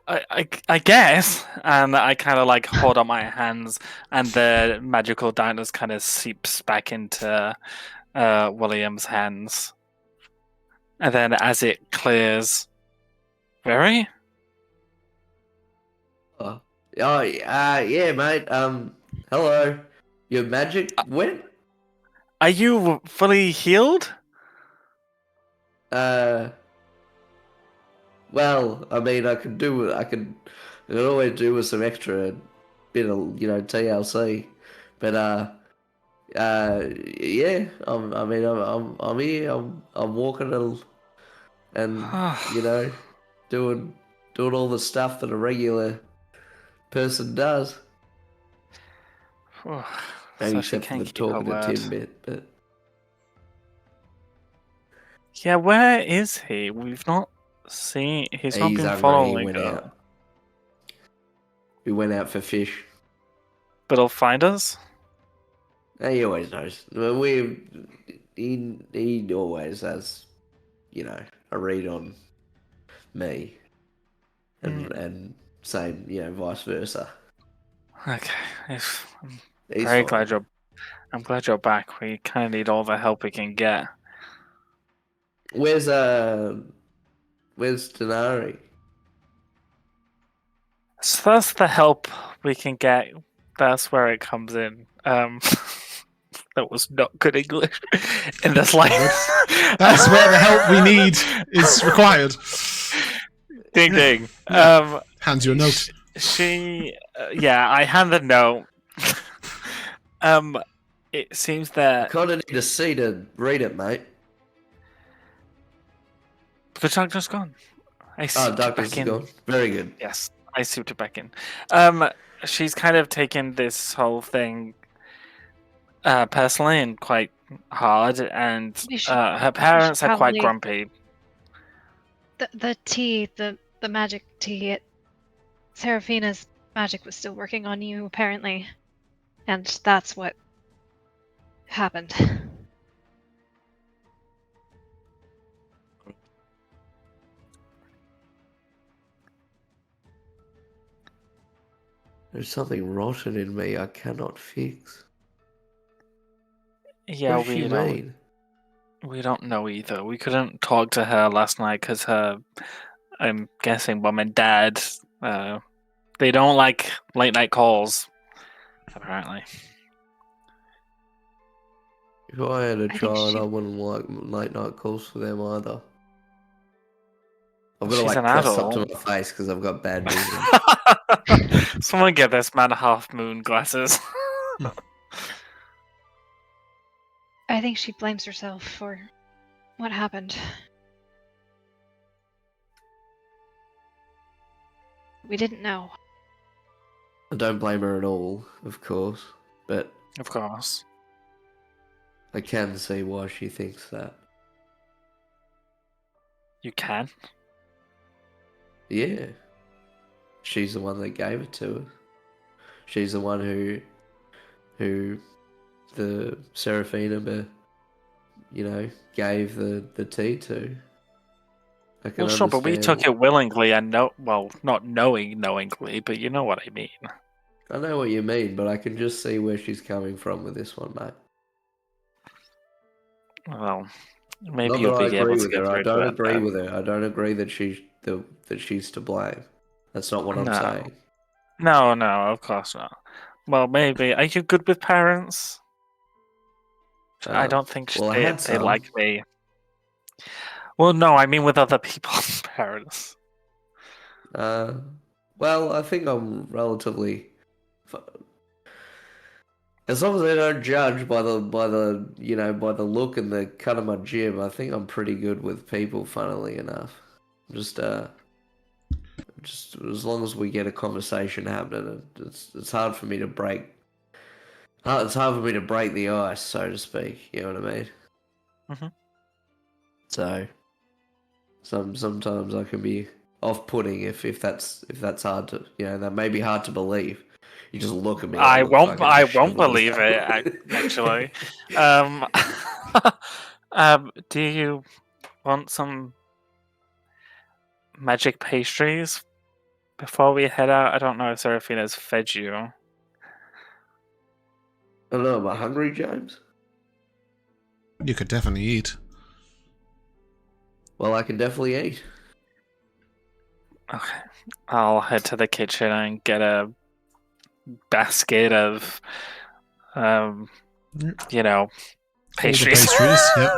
I guess, and I kind of like hold up my hands, and the magical darkness kind of seeps back into William's hands, and then as it clears, very.
Yeah, mate. Hello. Your magic went?
Are you fully healed?
Well, I mean, I could always do with some extra bit of, TLC, but yeah. I'm here. I'm walking and doing all the stuff that a regular person does. Maybe
So she
except for
can't
the
keep her
talking to
word.
Tim bit, but
Yeah, where is he? We've not seen. He's not been
hungry.
following
He went
us.
out. We went out for fish.
But he'll find us.
He always knows. Well, he always has, a read on me, and same, vice versa.
Okay.
He's
I'm
fine.
glad you're back. We kind of need all the help we can get.
Where's Dinari?
So that's the help we can get. That's where it comes in. That was not good English in this life.
That's where the help we need is required.
Ding ding.
Hands you a note.
I hand the note. It seems
I
that
kind of need a C to read it, mate.
the doctor's gone.
Doctor's gone. Very good.
Yes, I suited back in. She's kind of taken this whole thing personally and quite hard, and her parents are quite grumpy.
The tea, the magic tea. Seraphina's magic was still working on you, apparently, and that's what happened.
There's something rotten in me I cannot fix.
Yeah,
What does she mean?
We don't know either. We couldn't talk to her last night because I'm guessing mom and dad, they don't like late night calls, apparently.
If I had a
think
child,
she-
I wouldn't like late night calls for them either. I've got to
She's
like
an
press up to
adult.
my face because I've got bad vision.
Someone get this man half moon glasses.
I think she blames herself for what happened. We didn't know.
I don't blame her at all, of course, but
Of course.
I can see why she thinks that.
You can.
Yeah. She's the one that gave it to us. She's the one who the Seraphina, gave the tea to. I can
Well, sure, but we
understand.
took it willingly and not knowingly, but you know what I mean.
I know what you mean, but I can just see where she's coming from with this one, mate.
Well, maybe
Not
you'll
that I
be able
agree
to
with
get
her. I
through to
don't
it
agree
then.
with her. I don't agree that she's to blame. That's not what I'm
No.
saying.
No, of course not. Well, maybe. Are you good with parents? I don't think
Well, I
they
had some.
like me. Well, no, I mean with other people's parents.
Well, I think I'm relatively. As long as they don't judge by the look and the cut of my jib, I think I'm pretty good with people. Funnily enough, just as long as we get a conversation happening, it's hard for me to break. It's hard for me to break the ice, so to speak. You know what I mean?
Mm-hmm.
So, sometimes I can be off-putting if that's hard to that may be hard to believe. You just look at me.
I
look fucking
won't
disheveled
believe
as
it.
hell.
Actually, do you want some magic pastries before we head out? I don't know if Seraphina's fed you.
I don't know. Am I hungry, James?
You could definitely eat.
Well, I can definitely eat.
Okay, I'll head to the kitchen and get a basket of,
All the
pastries.
pastries, yep.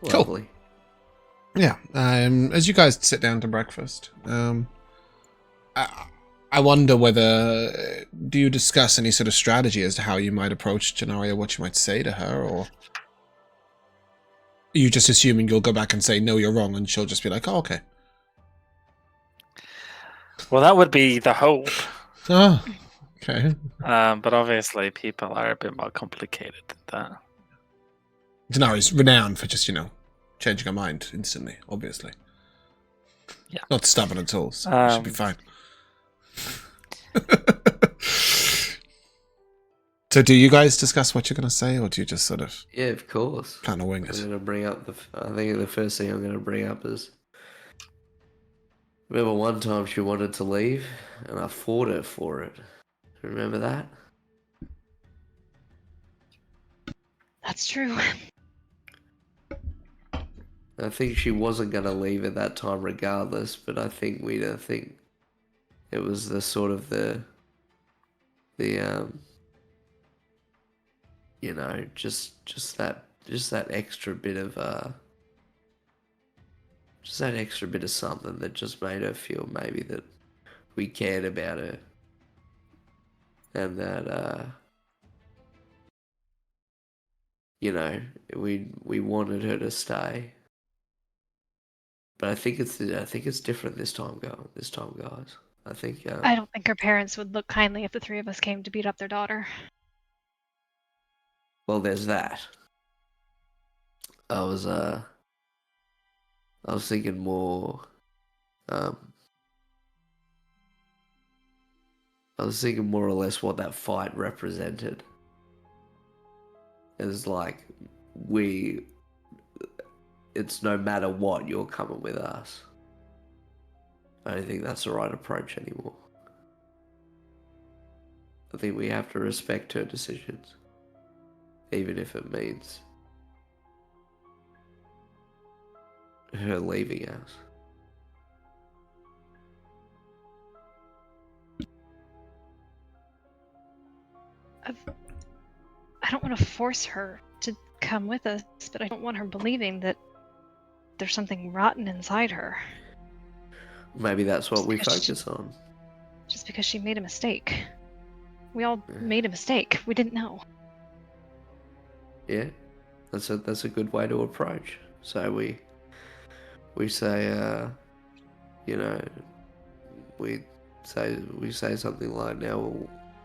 Cool.
Lovely.
Yeah. As you guys sit down to breakfast, I wonder whether do you discuss any sort of strategy as to how you might approach Dinari or what you might say to her, or are you just assuming you'll go back and say no, you're wrong, and she'll just be like, oh, okay.
Well, that would be the hope.
Oh, okay.
But obviously, people are a bit more complicated than that.
Dinari's renowned for just changing her mind instantly. Obviously,
Yeah.
Not stubborn at all. So it should be fine. So do you guys discuss what you're going to say, or do you just sort of
Yeah, of course.
plan to wing
I'm
it?
going to bring up I think the first thing I'm going to bring up is. Remember one time she wanted to leave, and I fought her for it. Remember that?
That's true.
I think she wasn't going to leave at that time regardless, but I think it was the sort of just that extra bit of something that just made her feel maybe that we cared about her, and that we wanted her to stay. But I think it's different this time, guys. I think.
I don't think her parents would look kindly if the three of us came to beat up their daughter.
Well, there's that. I was thinking more. I was thinking more or less what that fight represented. It's like it's no matter what, you're coming with us. I don't think that's the right approach anymore. I think we have to respect her decisions, even if it means her leaving us.
I don't want to force her to come with us, but I don't want her believing that there's something rotten inside her.
Maybe that's what
Just
we
because
focus on.
Just because she made a mistake. We all made a mistake. We didn't know.
Yeah, that's a good way to approach. So we say, we say something like, now,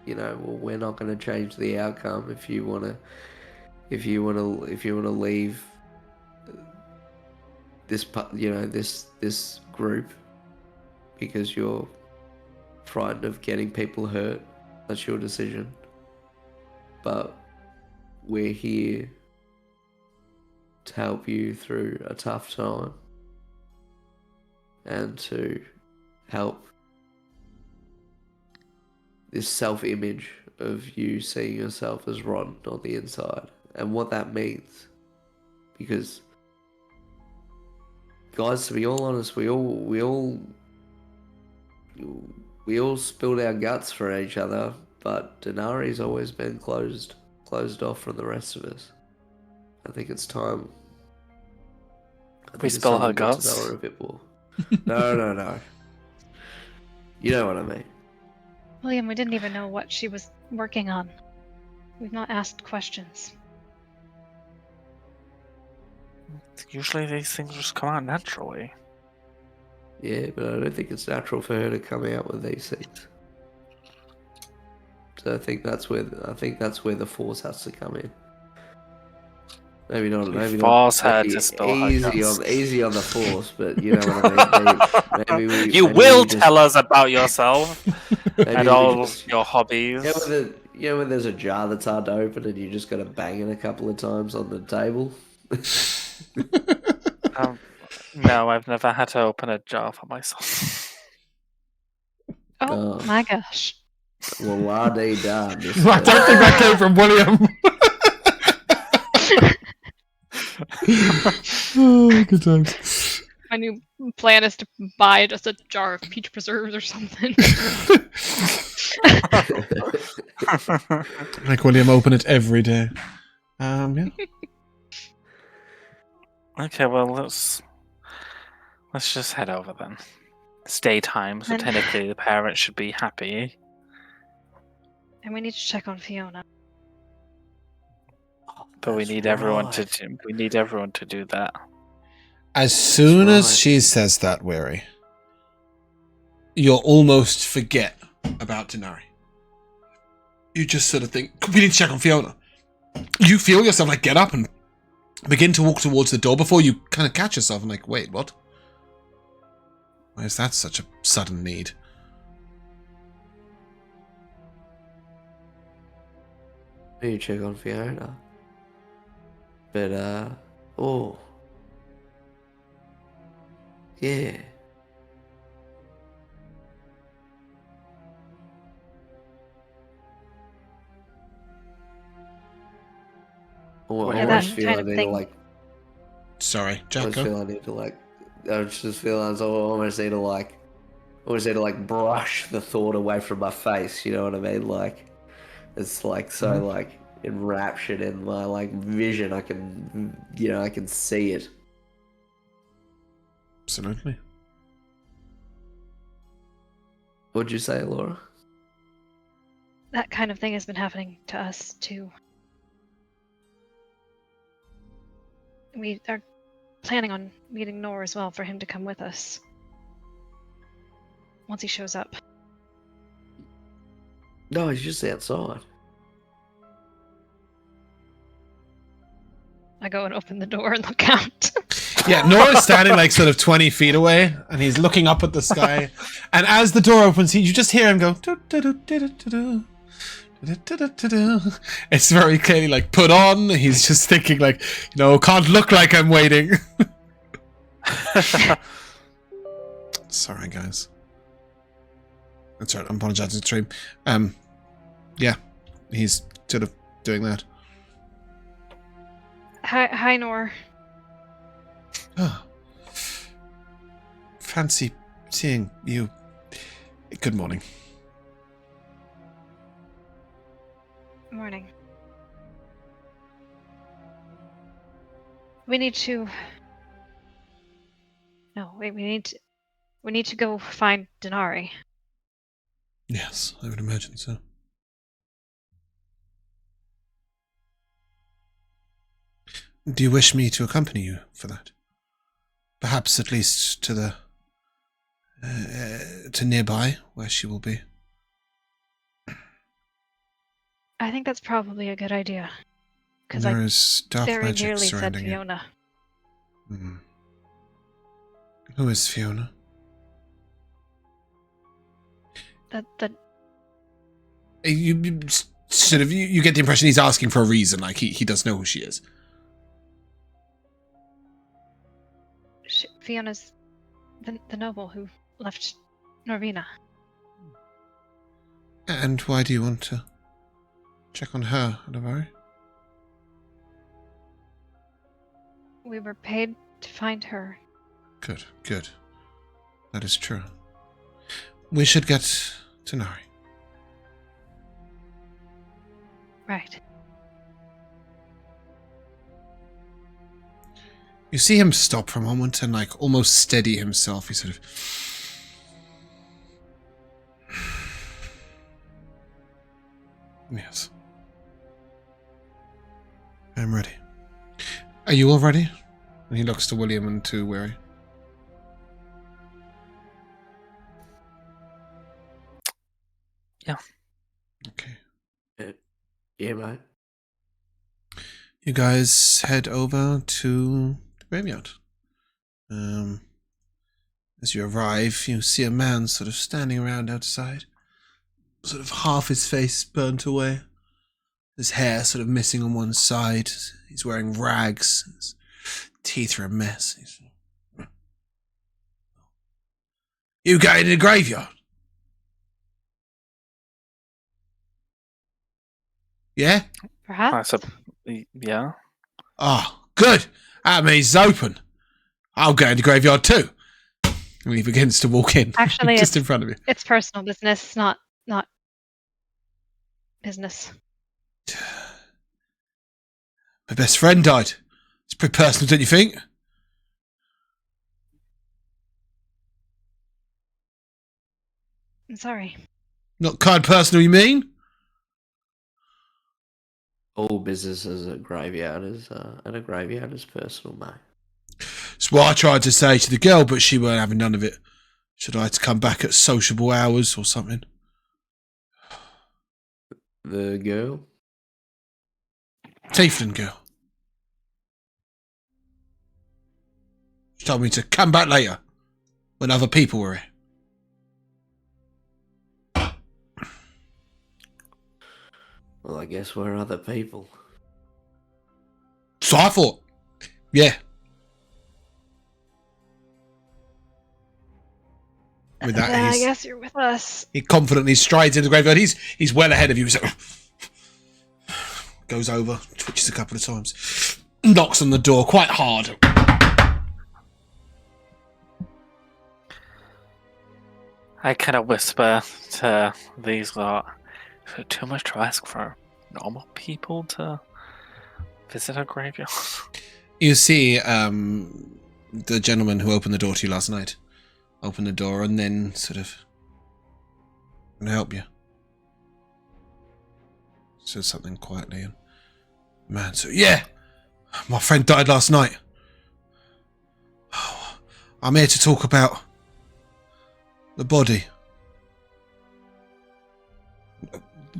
well, we're not going to change the outcome. If you want to leave this this group because you're frightened of getting people hurt, that's your decision. But we're here to help you through a tough time and to help this self-image of you seeing yourself as rotten on the inside and what that means. Because, guys, to be all honest, we all spilled our guts for each other, but Dinari's always been closed off from the rest of us. I think it's time.
We spill her
Get to
guts?
know her a bit more. No. You know what I mean.
William, we didn't even know what she was working on. We've not asked questions.
Usually these things just come out naturally.
Yeah, but I don't think it's natural for her to come out with these things. So I think that's where the force has to come in. Maybe not.
Force her to spill her guts.
Easy on the force, but you know what I mean.
You will tell us about yourself and all your hobbies.
When there's a jar that's hard to open and you just got to bang it a couple of times on the table.
No, I've never had to open a jar for myself.
Oh my gosh.
Well, la-dee-da.
I don't think that came from William. Oh, good times.
My new plan is to buy just a jar of peach preserves or something.
Make William open it every day. Yeah.
Okay, well let's just head over then. It's daytime, so technically the parents should be happy.
And we need to check on Fiona.
But we need everyone to do that.
As soon as she says that, Weary, you'll almost forget about Dinari. You just sort of think, we need to check on Fiona. You feel yourself like get up and begin to walk towards the door before you kind of catch yourself and like, wait, what? Why is that such a sudden need?
I need to check on Fiona. But, yeah. Well, I almost feel I need to, like...
Sorry, Jack,
I just feel I need to, like... I just feel I almost need to, like... brush the thought away from my face, you know what I mean? Like, it's, like, so, like... enraptured in my like vision. I can see it.
Absolutely.
What'd you say, Elora?
That kind of thing has been happening to us too. We are planning on meeting Nor as well for him to come with us once he shows up.
No, he's just outside.
I go and open the door and look out.
Yeah, Nora's standing like sort of 20 feet away, and he's looking up at the sky. And as the door opens, you just hear him go. It's very clearly like put on. He's just thinking like, can't look like I'm waiting. Sorry, guys. That's right. I'm apologizing to stream. Yeah, he's sort of doing that.
Hi, Nor.
Oh. Fancy seeing you. Good morning.
Morning. We need to. No, wait. We need to go find Dinari.
Yes, I would imagine so. Do you wish me to accompany you for that? Perhaps at least to the to nearby where she will be.
I think that's probably a good idea. Because
There
I
is dark
very
magic
nearly said
surrounding you.
Fiona.
Hmm. Who is Fiona?
That
You sort of you get the impression he's asking for a reason, like he does know who she is.
Fiona's the noble who left Norvina.
And why do you want to check on her, Anivari?
We were paid to find her.
Good, good. That is true. We should get to Nari.
Right.
You see him stop for a moment and like almost steady himself. He sort of yes. I'm ready. Are you all ready? And he looks to William and to Weary.
Yeah.
Okay.
Yeah, mate.
You guys head over to the graveyard. As you arrive, you see a man sort of standing around outside. Sort of half his face burnt away. His hair sort of missing on one side. He's wearing rags. His teeth are a mess. You going to the graveyard? Yeah?
Perhaps.
Yeah.
Oh, good. That means it's open. I'll go in the graveyard too. And he begins to walk in.
Actually,
just in front of you.
It's personal business, not business.
My best friend died. It's pretty personal, don't you think?
I'm sorry.
Not kind personal, you mean?
All businesses at a graveyard is personal, mate.
It's what I tried to say to the girl, but she weren't having none of it. Should I have to come back at sociable hours or something?
The girl?
Tiefling girl. She told me to come back later when other people were here.
Well, I guess we're other people.
So I thought, yeah. With that,
I guess you're with us.
He confidently strides into the graveyard. He's well ahead of you. So goes over, twitches a couple of times, knocks on the door quite hard.
I kind of whisper to these lot, is it too much to ask for normal people to visit a graveyard?
You see the gentleman who opened the door to you last night open the door and then sort of, "Can I help you?" Says something quietly, and man, so yeah, my friend died last night. I'm here to talk about the body.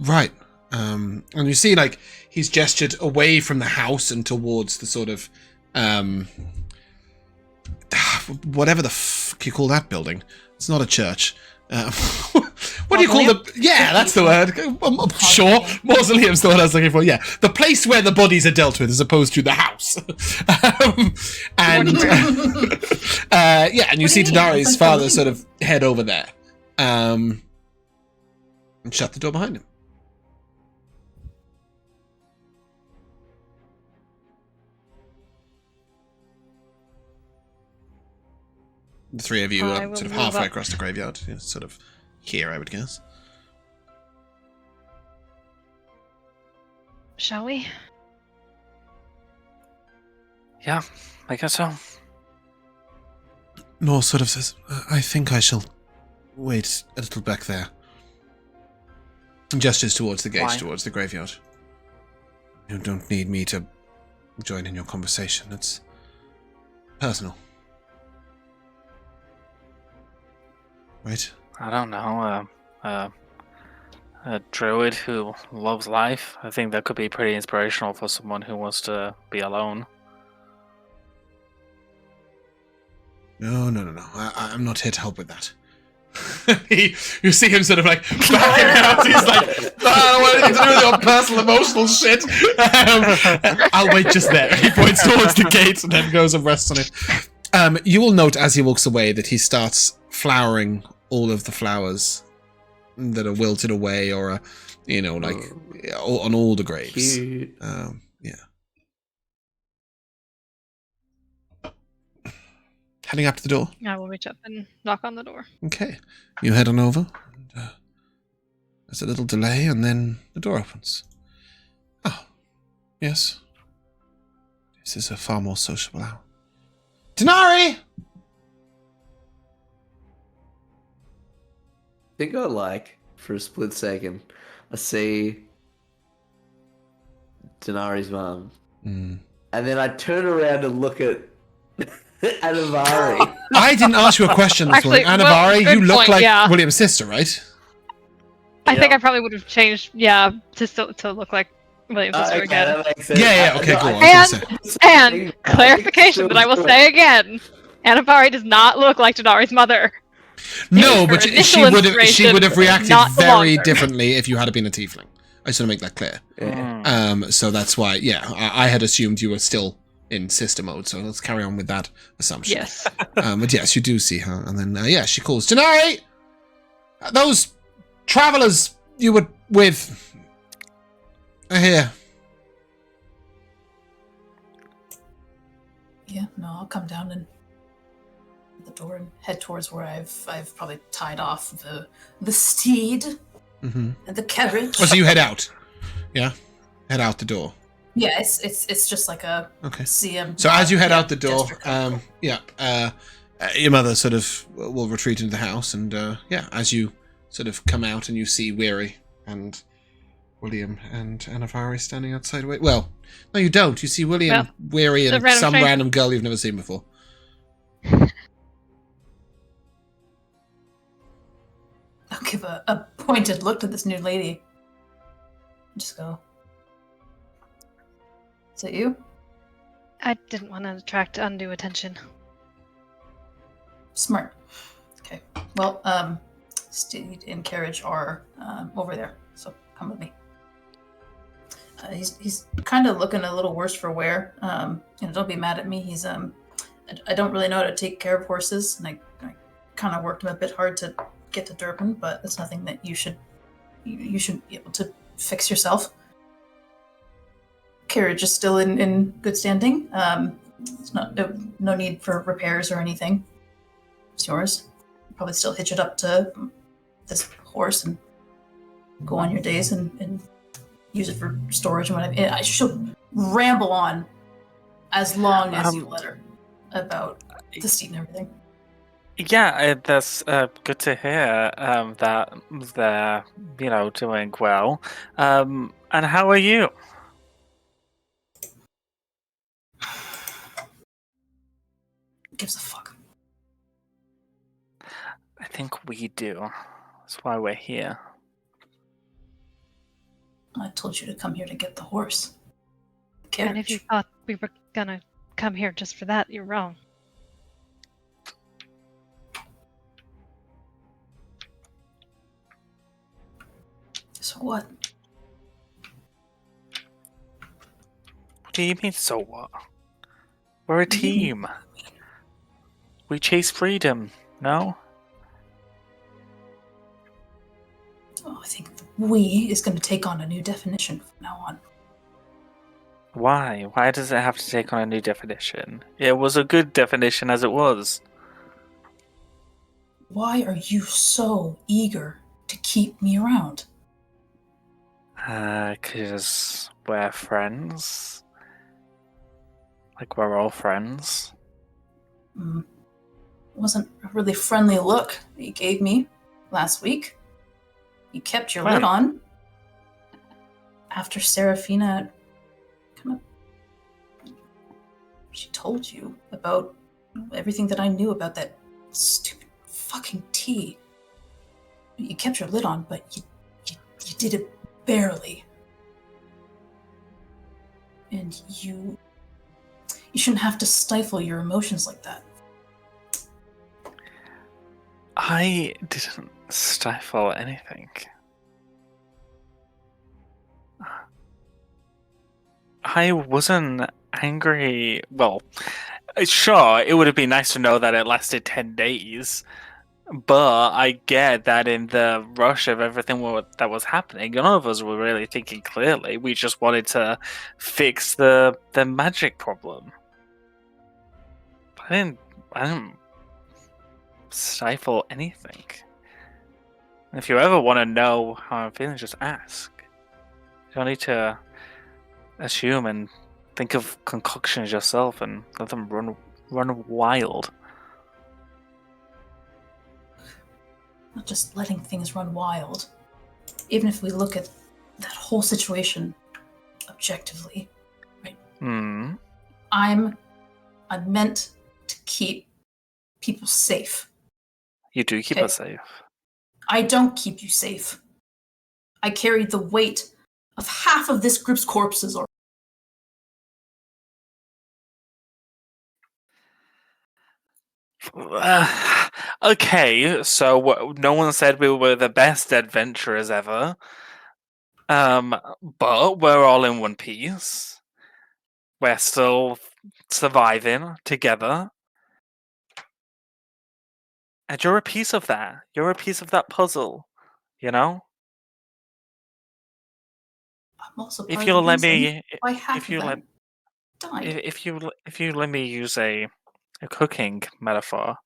Right. And you see, like, he's gestured away from the house and towards the sort of, whatever the fuck you call that building. It's not a church. What do you call the... Yeah, that's the word. I'm sure. Mausoleum's the word I was looking for. Yeah. The place where the bodies are dealt with as opposed to the house. Yeah, and you see Dinari's father sort of head over there. And shut the door behind him. The three of you are sort of halfway across the graveyard. You're sort of here, I would guess.
Shall we?
Yeah, I guess so.
Nor sort of says, I think I shall wait a little back there. And gestures towards the gate,
Why?
towards the graveyard. You don't need me to join in your conversation. It's personal. Right?
I don't know. A druid who loves life. I think that could be pretty inspirational for someone who wants to be alone.
No. I'm not here to help with that. You see him sort of like backing out. He's like, I don't want anything to do with your personal emotional shit. I'll wait just there. He points towards the gate and then goes and rests on it. You will note as he walks away that he starts flowering all of the flowers that are wilted away or are, on all the graves.
Cute.
Yeah. Heading up to the door.
I will reach up and knock on the door.
Okay. You head on over. And, there's a little delay, and then the door opens. Oh. Yes. This is a far more sociable hour. Dinari!
I think for a split second, I see Dinari's mum.
Mm.
And then I turn around and look at Anivari.
I didn't ask you a question this
Actually,
morning.
well,
Anivari,
good
you look
point,
like
yeah.
William's sister, right?
I think I probably would have changed, to look like William's sister
Okay,
again.
that makes sense.
Yeah, okay, go on.
And-
I was gonna say.
And clarification that I will say again, Anivari does not look like Dinari's mother.
No,
Her
but she
initial
would have
inspiration,
reacted
not the
very
longer.
differently if you had been a tiefling. I just want to make that clear.
Yeah.
So that's why, I had assumed you were still in sister mode, so let's carry on with that assumption.
Yes.
But yes, you do see her, and then, she calls, Dinari! Those travelers you were with are here.
Yeah, no, I'll come down and the door and head towards where I've probably tied off the steed
Mm-hmm.
and the carriage.
Oh, so you head out. Yeah? Head out the door.
Yeah, it's just like a
Okay.
CM.
So as you head out the door,
gesture.
your mother sort of will retreat into the house, and as you sort of come out and you see Weary and William and Anivari standing outside. Well, no, you don't. You see William, Weary, and
random
some
stranger.
random girl you've never seen before.
I'll give a pointed look to this new lady. Just go. Is it you?
I didn't want to attract undue attention.
Smart. Okay. Well, steed and carriage are over there, so come with me. He's kind of looking a little worse for wear. Don't be mad at me. He's I don't really know how to take care of horses, and I kind of worked him a bit hard to get to Durban, but it's nothing that you should be able to fix yourself. Carriage is still in good standing. It's not no need for repairs or anything. It's yours. Probably still hitch it up to this horse and go on your days and use it for storage and whatever. I should ramble on as long as you let her about the steed and everything.
Yeah, that's good to hear that they're, doing well. And how are you?
Gives a fuck.
I think we do. That's why we're here.
I told you to come here to get the horse.
And if you thought we were gonna come here just for that, you're wrong.
So what?
What do you mean, so what? We're a team. We chase freedom, no?
Oh, I think the we is going to take on a new definition from now on.
Why? Why does it have to take on a new definition? It was a good definition as it was.
Why are you so eager to keep me around?
'Cause we're friends. Like we're all friends.
It wasn't a really friendly look that you gave me last week. You kept your lid on. After Seraphina she told you about everything that I knew about that stupid fucking tea. You kept your lid on, but you did it barely. And you shouldn't have to stifle your emotions like that.
I didn't stifle anything. I wasn't angry. Well, sure, it would have been nice to know that it lasted 10 days. But I get that in the rush of everything that was happening, none of us were really thinking clearly. We just wanted to fix the magic problem. I didn't stifle anything. If you ever want to know how I'm feeling, just ask. You don't need to assume and think of concoctions yourself and let them run wild.
Not just letting things run wild. Even if we look at that whole situation objectively, right? I'm meant to keep people safe.
You do keep us safe.
I don't keep you safe. I carried the weight of half of this group's corpses.
Okay, so no one said we were the best adventurers ever. But we're all in one piece. We're still surviving together. And you're a piece of that. You're a piece of that puzzle, you know?
I'm also
If you'll let me,
if you
let me use a cooking metaphor,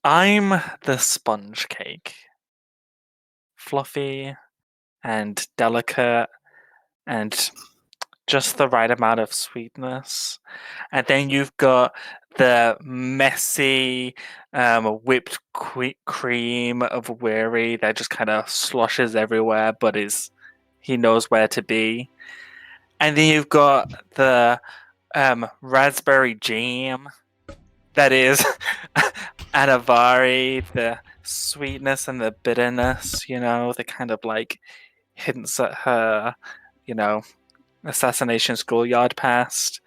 I'm the sponge cake, fluffy and delicate, and just the right amount of sweetness. And then you've got the messy whipped cream of Weary that just kind of sloshes everywhere, but he knows where to be. And then you've got the raspberry jam that is Anivari, the sweetness and the bitterness, the kind of like hints at her, assassination schoolyard past.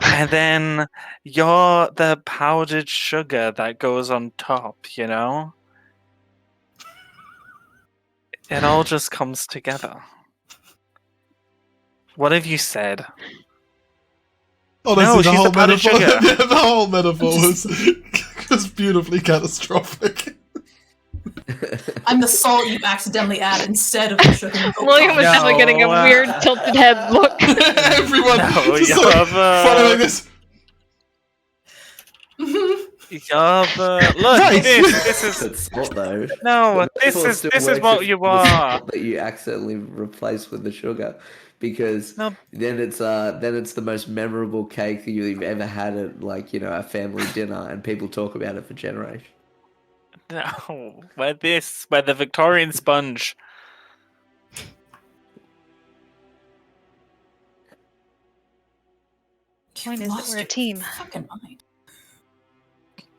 And then you're the powdered sugar that goes on top, It all just comes together. What have you said?
Honestly,
no, she's the powdered sugar.
The whole metaphor was beautifully catastrophic.
I'm the salt you accidentally add instead of the sugar.
William was definitely getting a weird tilted head look.
Everyone just like following this.
Look,
Right.
this is
It's not though.
no. This is what you are.
That you accidentally replace with the sugar, because then it's the most memorable cake that you've ever had at a family dinner, and people talk about it for generations.
No, we're the Victorian sponge.
Point is that we're a team.
Fucking mind.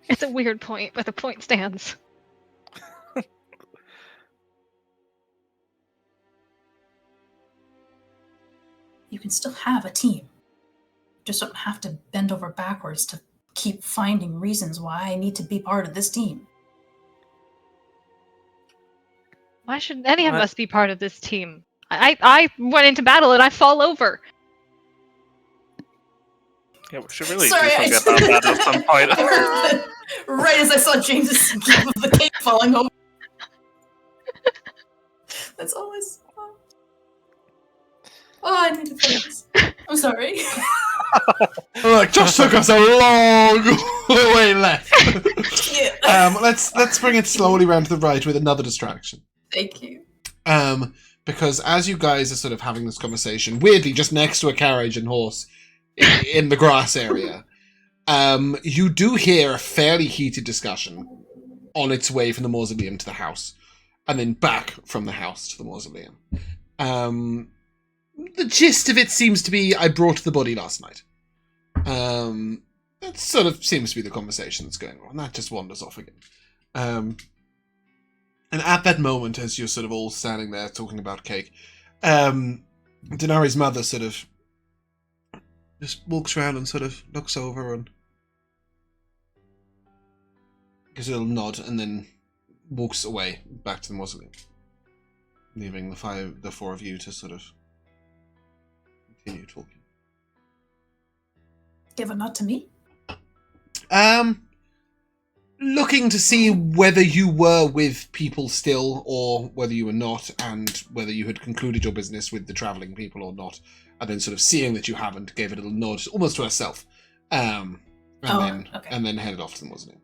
It's a weird point, but the point stands.
You can still have a team. You just don't have to bend over backwards to keep finding reasons why I need to be part of this team.
Why should any of us be part of this team? I went into battle and I fall over.
Yeah, we should really do something about that at some point.
Right as I saw James's clip of the cake falling over. That's all I saw. Oh, I need to focus. I'm sorry.
Just took us a long way left.
Yeah.
Let's bring it slowly round to the right with another distraction.
Thank you.
Because as you guys are sort of having this conversation, weirdly just next to a carriage and horse, in the grass area. You do hear a fairly heated discussion on its way from the mausoleum to the house, and then back from the house to the mausoleum. The gist of it seems to be, I brought the body last night. That sort of seems to be the conversation that's going on, and that just wanders off again. And at that moment, as you're sort of all standing there talking about cake, Dinari's mother sort of just walks around and sort of looks over and gives a little nod, and then walks away back to the mausoleum, leaving the four of you to sort of continue talking.
Give a nod to me?
Looking to see whether you were with people still, or whether you were not, and whether you had concluded your business with the travelling people or not. And then sort of seeing that you haven't, gave it a little nod, almost to herself. And then headed off to the mausoleum.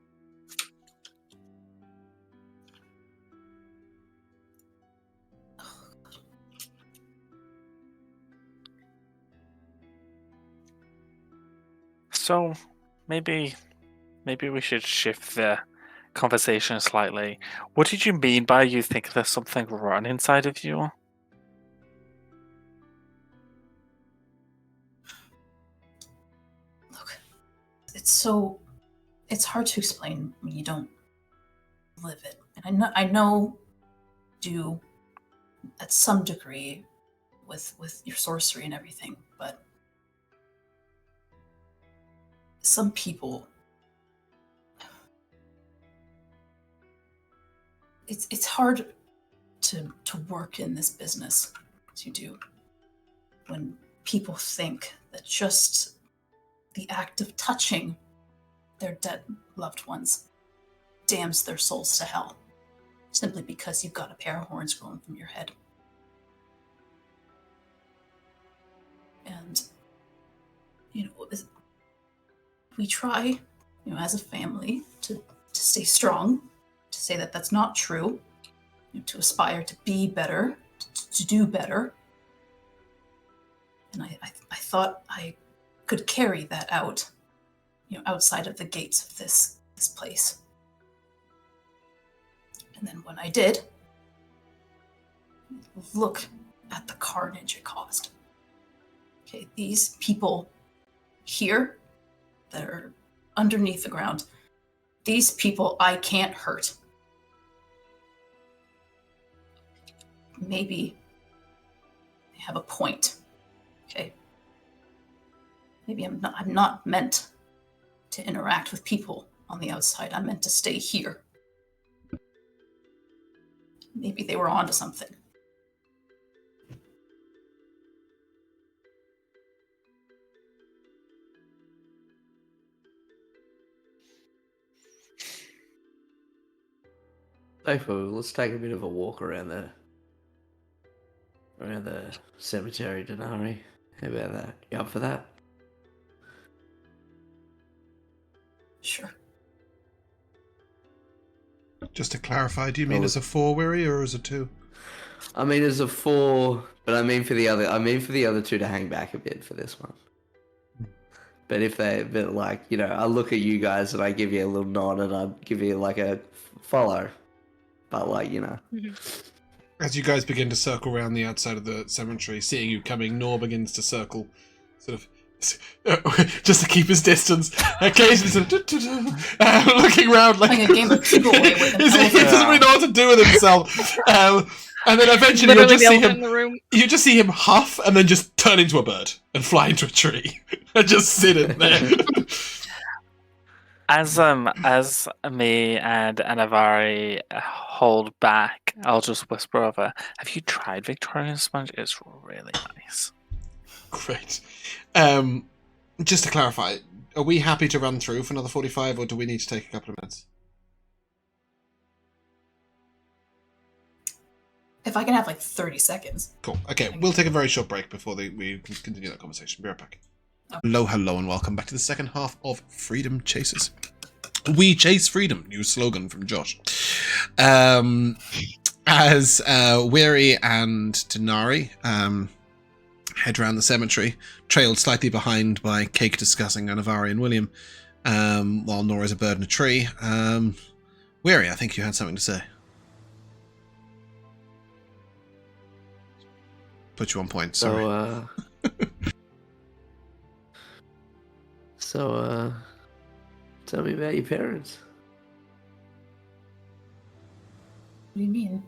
So, maybe we should shift the conversation slightly. What did you mean by you think there's something wrong inside of you?
Look, it's hard to explain when you don't live it. And I know do at some degree with your sorcery and everything, but some people, it's hard to work in this business as you do when people think that just the act of touching their dead loved ones damns their souls to hell simply because you've got a pair of horns growing from your head. And we try, as a family, to stay strong, to say that that's not true, to aspire to be better, to do better. And I thought I could carry that out, outside of the gates of this place. And then when I did, look at the carnage it caused. Okay, these people here that are underneath the ground, these people I can't hurt. Maybe they have a point. Okay. Maybe I'm not meant to interact with people on the outside. I'm meant to stay here. Maybe they were onto something.
Let's take a bit of a walk around the cemetery, Dinari. How about that? You up for that?
Sure.
Just to clarify, do you mean as a 4 weary or as a 2?
I mean as a 4, but I mean for the other 2 to hang back a bit for this one. But I look at you guys and I give you a little nod and I give you like a follow. But
Mm-hmm.
As you guys begin to circle around the outside of the cemetery, seeing you coming, Nor begins to circle, sort of, just to keep his distance. Occasionally, sort of, looking around like
a game of keep away with him.
He doesn't really know what to do with himself. And then eventually you just see him huff and then just turn into a bird and fly into a tree and just sit in there.
As me and Anivari hold back, I'll just whisper over, have you tried Victorian Sponge? It's really nice.
Great. Just to clarify, are we happy to run through for another 45 or do we need to take a couple of minutes?
If I can have 30 seconds.
Cool. Okay, we'll take a very short break before we continue that conversation. Be right back. Hello, and welcome back to the second half of Freedom Chasers. We chase freedom, new slogan from Josh. As Weary and Dinari head round the cemetery, trailed slightly behind by Cake discussing Anivari and William, while Nora's a bird in a tree. Weary, I think you had something to say. Put you on point, sorry.
So, tell me about your parents.
What do you mean?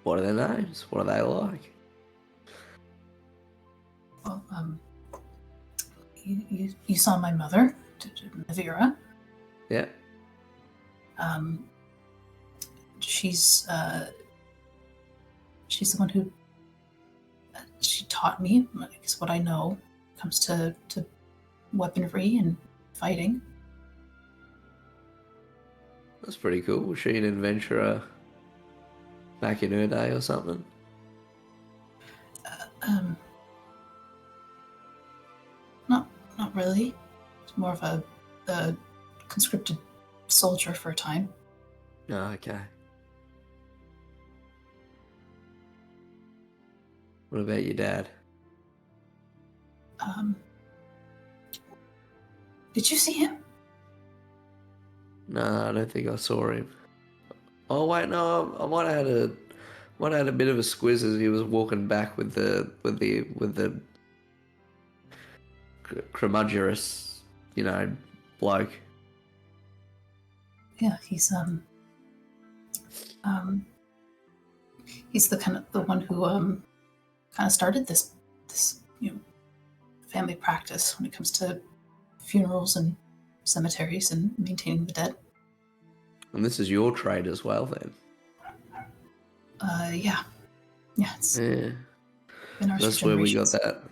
What are their names? What are they like?
Well, you saw my mother, Navira.
Yeah.
She's the one who she taught me, I guess, what I know when it comes to weaponry and fighting.
That's pretty cool. Was she an adventurer back in her day or something?
Not really. It's more of a conscripted soldier for a time.
Oh, okay. What about your dad?
Did you see him?
No, I don't think I saw him. Oh wait, no, I might have had a bit of a squiz as he was walking back with the curmudgeonous, bloke.
Yeah, he's the one who kind of started this family practice when it comes to funerals and cemeteries and maintaining the dead.
And this is your trade as well, then?
Yeah, it's been ours
That's
for
where we got
generations.
that.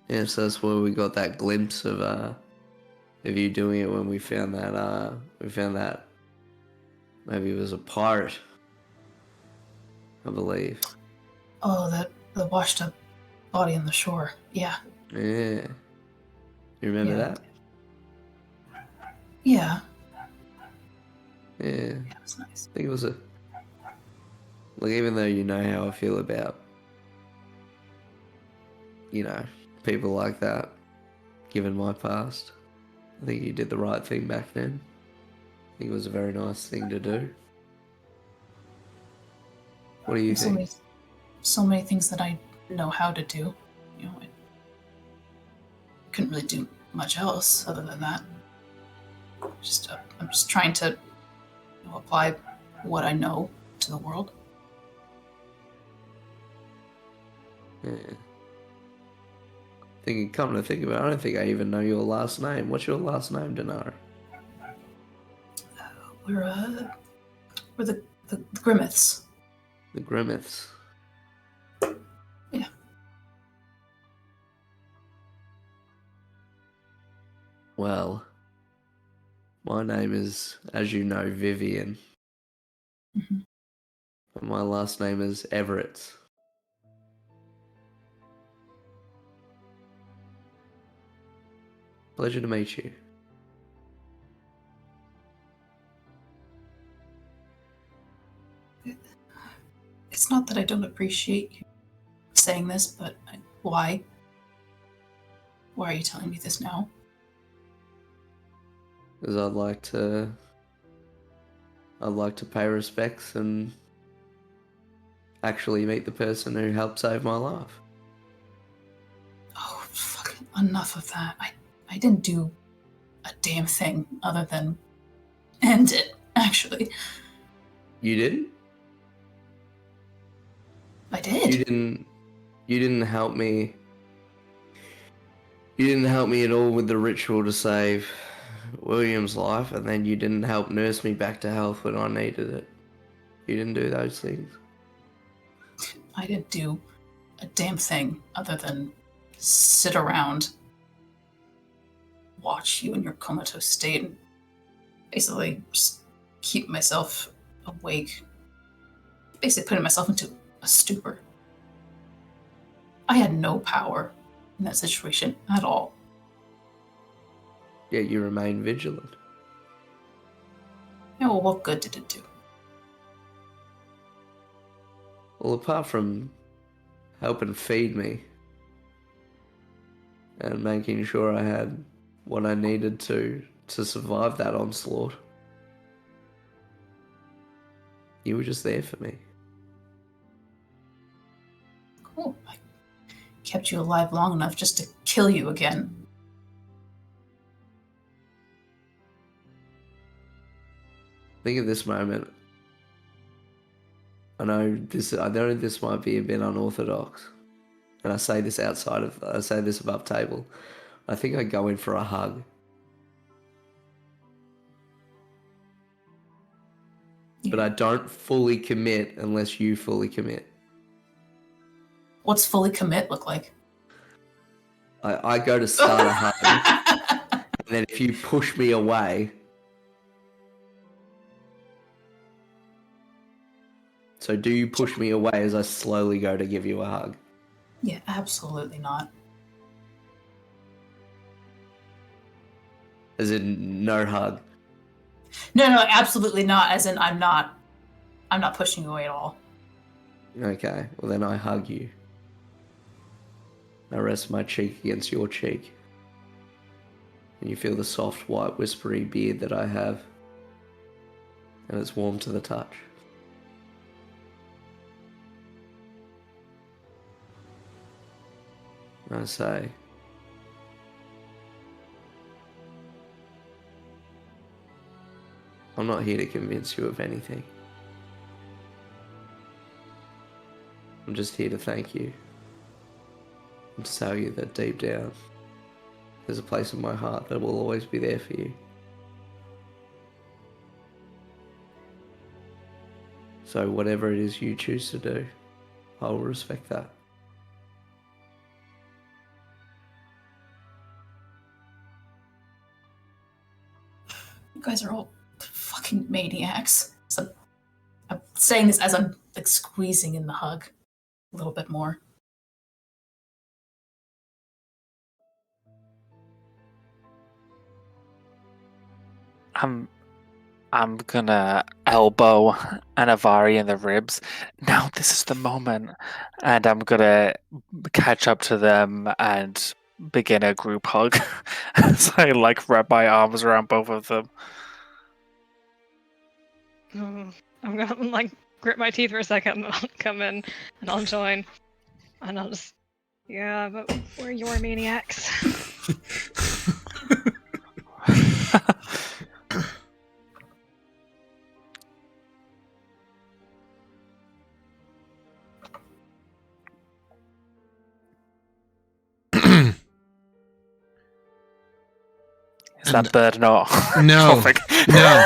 Yeah, so that's where we got that glimpse of you doing it when we found that maybe it was a pirate, I believe.
Oh, the washed up body on the shore. Yeah.
Yeah. You remember that?
Yeah.
Yeah.
Yeah, it was nice.
I think it was even though you know how I feel about, people like that, given my past, I think you did the right thing back then. I think it was a very nice thing to do. What do you think?
So many things that I know how to do. I couldn't really do much else other than that. I'm just trying to apply what I know to the world.
Yeah. Come to think about it, I don't think I even know your last name. What's your last name, Dinari?
We're the Grimmeths.
The Grimmeths.
Yeah.
Well, my name is, as you know, Vivian.
Mm-hmm.
And my last name is Everett. Pleasure to meet you.
It's not that I don't appreciate you saying this, but why? Why are you telling me this now?
Because I'd like to pay respects and actually meet the person who helped save my life.
Oh, fucking enough of that. I didn't do a damn thing other than end it, actually.
You didn't?
I did.
You didn't help me. You didn't help me at all with the ritual to save William's life, and then you didn't help nurse me back to health when I needed it. You didn't do those things.
I didn't do a damn thing other than sit around, watch you in your comatose state, and basically just keep myself awake. Basically putting myself into a stupor. I had no power in that situation at all.
Yet you remain vigilant.
Yeah, well, what good did it do?
Well, apart from helping feed me and making sure I had what I needed to survive that onslaught. You were just there for me.
Cool. I kept you alive long enough just to kill you again.
I think at this moment, I know this might be a bit unorthodox, and I say this above table. I think I go in for a hug. But I don't fully commit unless you fully commit.
What's fully commit look like?
I go to start a hug, and then if you push me away... So do you push me away as I slowly go to give you a hug?
Yeah, absolutely not.
As in, no hug?
No, absolutely not. As in, I'm not pushing you away at all.
Okay, well then I hug you. I rest my cheek against your cheek. And you feel the soft, white, whispery beard that I have. And it's warm to the touch. I say, I'm not here to convince you of anything. I'm just here to thank you. And to tell you that deep down, there's a place in my heart that will always be there for you. So whatever it is you choose to do, I will respect that.
You guys are all fucking maniacs. So I'm saying this as I'm like squeezing in the hug a little bit more.
I'm gonna elbow Anivari in the ribs. Now this is the moment, and I'm gonna catch up to them and begin a group hug. So I like wrap my arms around both of them.
I'm gonna like grit my teeth for a second, and I'll come in and I'll join, and I'll just, yeah, but we're your maniacs.
Is that bird not?
No, no.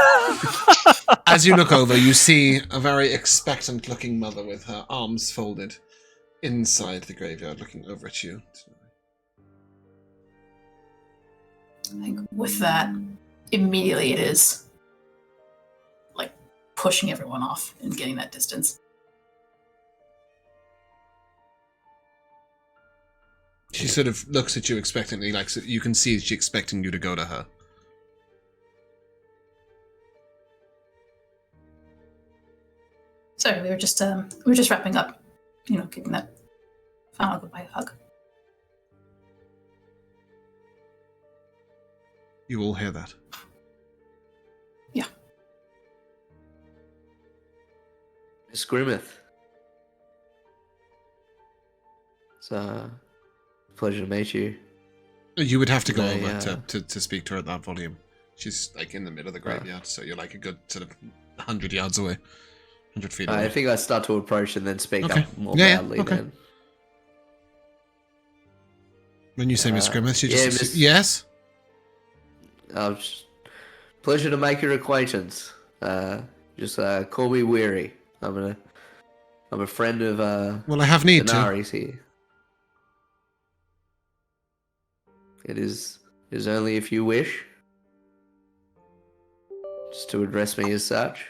As you look over, you see a very expectant-looking mother with her arms folded inside the graveyard, looking over at you.
I think with that, immediately it is like pushing everyone off and getting that distance.
She sort of looks at you expectantly, like so you can see she's expecting you to go to her.
Sorry, we were just wrapping up, giving that final goodbye hug.
You all hear that?
Yeah.
Miss Grimmeth. It's a pleasure to meet you.
You would have to go
Today,
over to speak to her at that volume. She's like in the middle of the graveyard, so you're like a good sort of 100 yards away. 100 feet away.
I think I start to approach and then speak
Okay.
up more
Yeah,
loudly
okay.
then.
When you say Miss Grimmeth, she
yeah,
just... Yes?
Pleasure to make your acquaintance. Just call me Weary. I'm a friend of
Well, I have need to.
Dinari's here. It is only if you wish. Just to address me as such.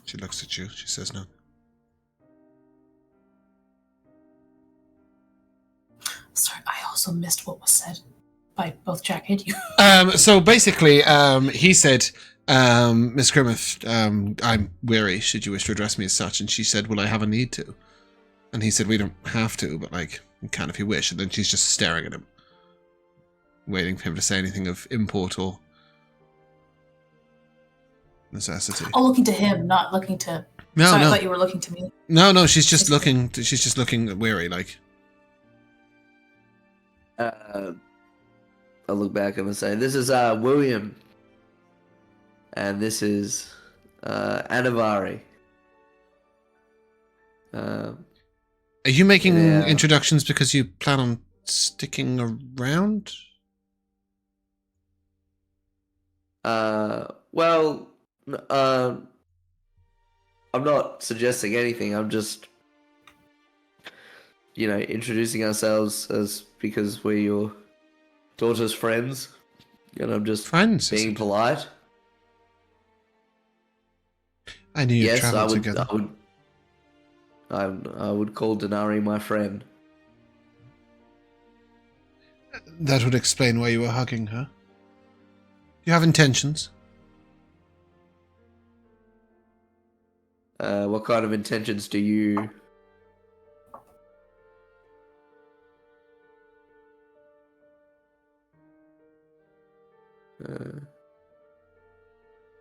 She looks at you. She says no.
Sorry, I also missed what was said by both Jack and you.
So basically, he said Miss Grimmeth, I'm weary, should you wish to address me as such. And she said, will I have a need to? And he said, we don't have to, but like, you can if you wish. And then she's just staring at him, waiting for him to say anything of import or necessity.
Oh, looking to him, not looking to...
No,
Sorry,
no.
I thought you were looking to me.
No, she's just looking, weary, like.
I'll look back and say, this is William. And this is Anivari.
Are you making introductions because you plan on sticking around?
Well, I'm not suggesting anything. I'm just, introducing ourselves as because we're your daughter's friends, and I'm just being polite.
I knew you traveled together.
I would call Dinari my friend.
That would explain why you were hugging her. You have intentions?
What kind of intentions do you...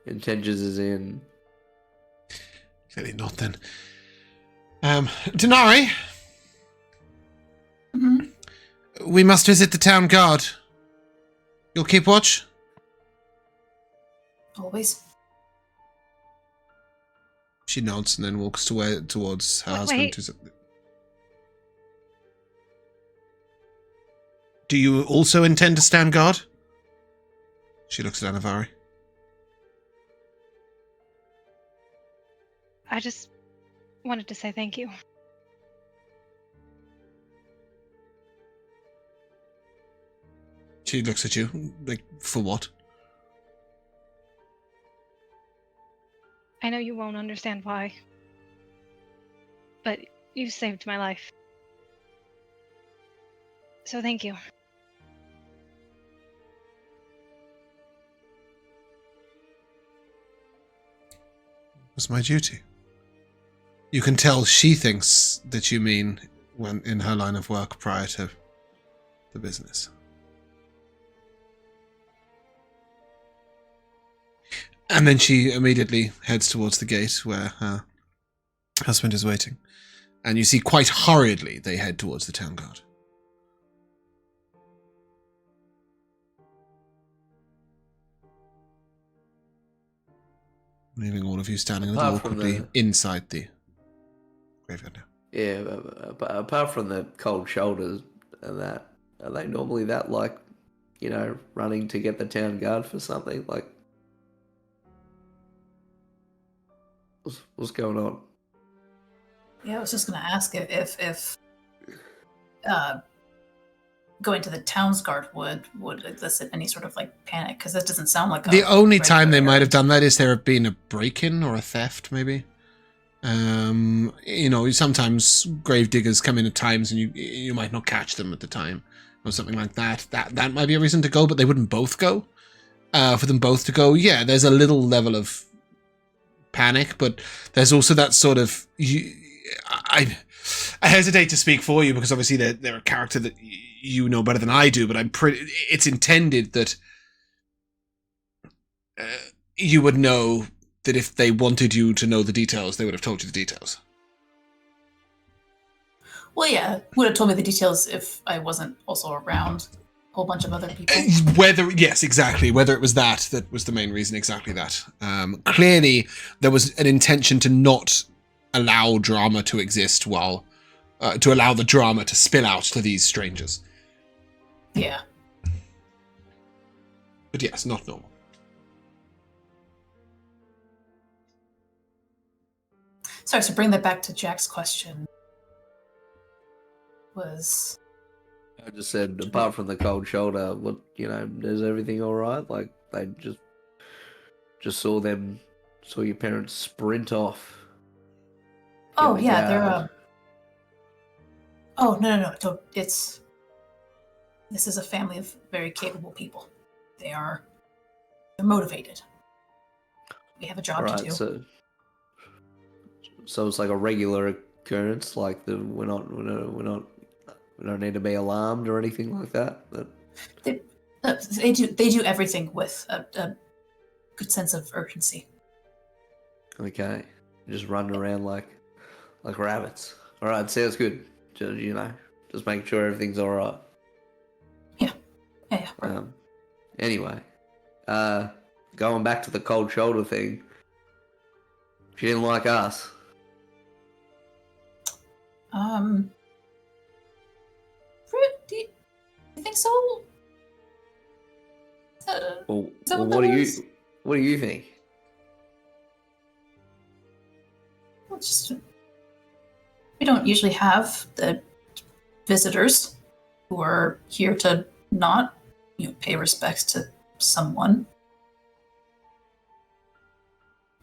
intentions is in...
Clearly not, then. Dinari?
Mm-hmm.
We must visit the town guard. You'll keep watch?
Always.
She nods and then walks towards her husband.
Wait.
Do you also intend to stand guard? She looks at Anivari.
I just wanted to say thank you.
She looks at you, like, for what?
I know you won't understand why, but you saved my life. So thank you.
It was my duty. You can tell she thinks that you mean when in her line of work prior to the business. And then she immediately heads towards the gate where her husband is waiting. And you see quite hurriedly they head towards the town guard. Leaving all of you standing a little awkwardly inside the graveyard now.
Yeah, apart from the cold shoulders and that, are they normally that, like, running to get the town guard for something? Like, what's going on?
Yeah, I was just going to ask if going to the town's guard would elicit any sort of, like, panic, because that doesn't sound like
the only time they might have done that is there have been a break-in or a theft, maybe. Sometimes grave diggers come in at times and you might not catch them at the time or something like that. That might be a reason to go, but they wouldn't both go. For them both to go, yeah, there's a little level of panic, but there's also that sort of... I hesitate to speak for you because obviously they're a character that you know better than I do, but it's intended that you would know that if they wanted you to know the details, they would have told you the details.
Well, yeah, would have told me the details if I wasn't also around a whole bunch of other people.
Yes, exactly. Whether it was that was the main reason, exactly that. Clearly, there was an intention to not allow drama to exist to allow the drama to spill out to these strangers.
Yeah.
But yes, not normal.
Sorry, so bring that back to Jack's question.
I just said, apart from the cold shoulder, is everything all right? Like, they just saw your parents sprint off.
Oh, yeah, they're... Oh, no. This is a family of very capable people. They're motivated. We have a job to do.
So it's like a regular occurrence. Like we don't need to be alarmed or anything like that. But
they do everything with a good sense of urgency.
okay, just running around like rabbits. All right, sounds good. Just making sure everything's all right.
Yeah.
Anyway, going back to the cold shoulder thing. She didn't like us.
Do you think so?
Well, what do you think?
Well, we don't usually have the visitors who are here to not, pay respects to someone.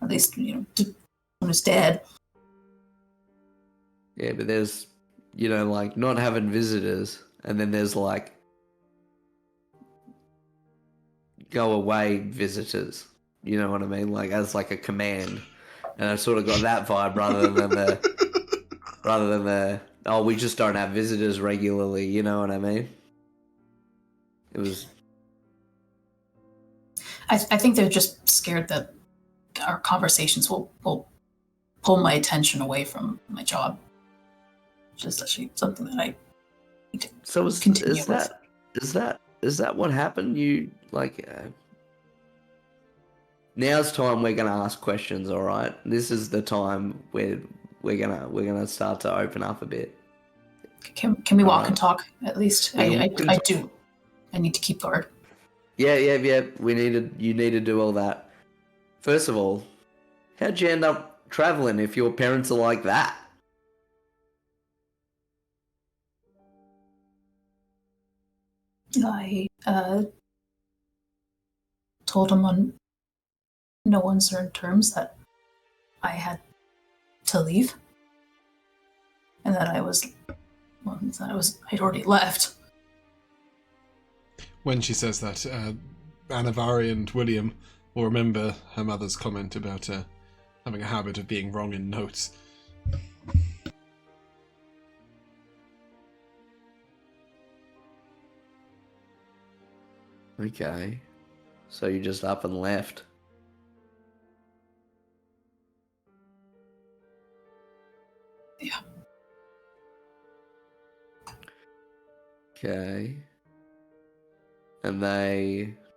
At least, someone who's dead.
Yeah, but there's, like not having visitors, and then there's like go away visitors. You know what I mean? Like as like a command, and I sort of got that vibe rather than the oh, we just don't have visitors regularly. You know what I mean? It was.
I think they're just scared that our conversations will pull my attention away from my job. Just actually something that I need to continue with.
Is that what happened? You like now's time we're gonna ask questions. All right, this is the time where we're gonna start to open up a bit.
Can we walk and talk at least? I do. I need to keep guard.
Yeah. You need to do all that. First of all, how'd you end up traveling if your parents are like that?
I told him on no uncertain terms that I had to leave, and that I'd already left.
When she says that, Anivari and William will remember her mother's comment about having a habit of being wrong in notes.
Okay. So you just up and left.
Yeah.
Okay. And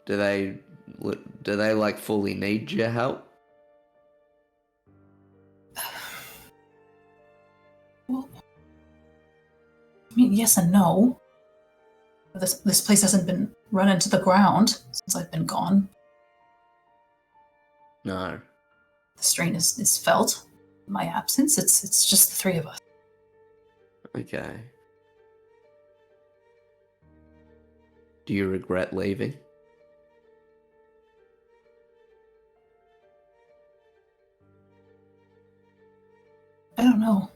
do they like fully need your help?
Well, I mean, yes and no. This place hasn't been run into the ground since I've been gone.
No.
The strain is felt in my absence. It's just the three of us.
Okay. Do you regret leaving?
I don't know.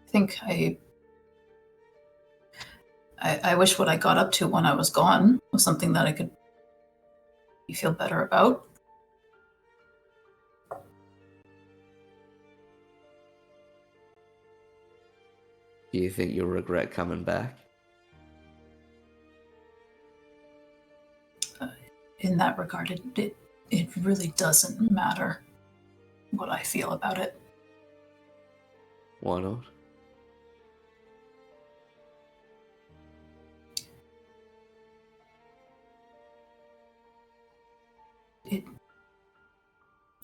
I think I wish what I got up to when I was gone was something that I could feel better about.
Do you think you'll regret coming back?
In that regard, it really doesn't matter what I feel about it.
Why not?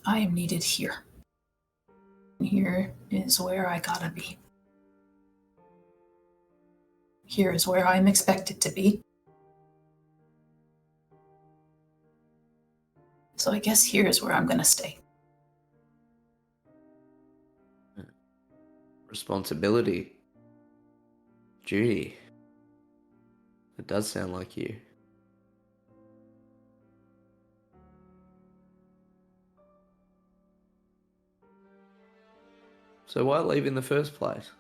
I am needed here. Here is where I gotta be. Here is where I'm expected to be. So I guess here is where I'm gonna stay.
Responsibility. Duty. It does sound like you. So why leave in the first place?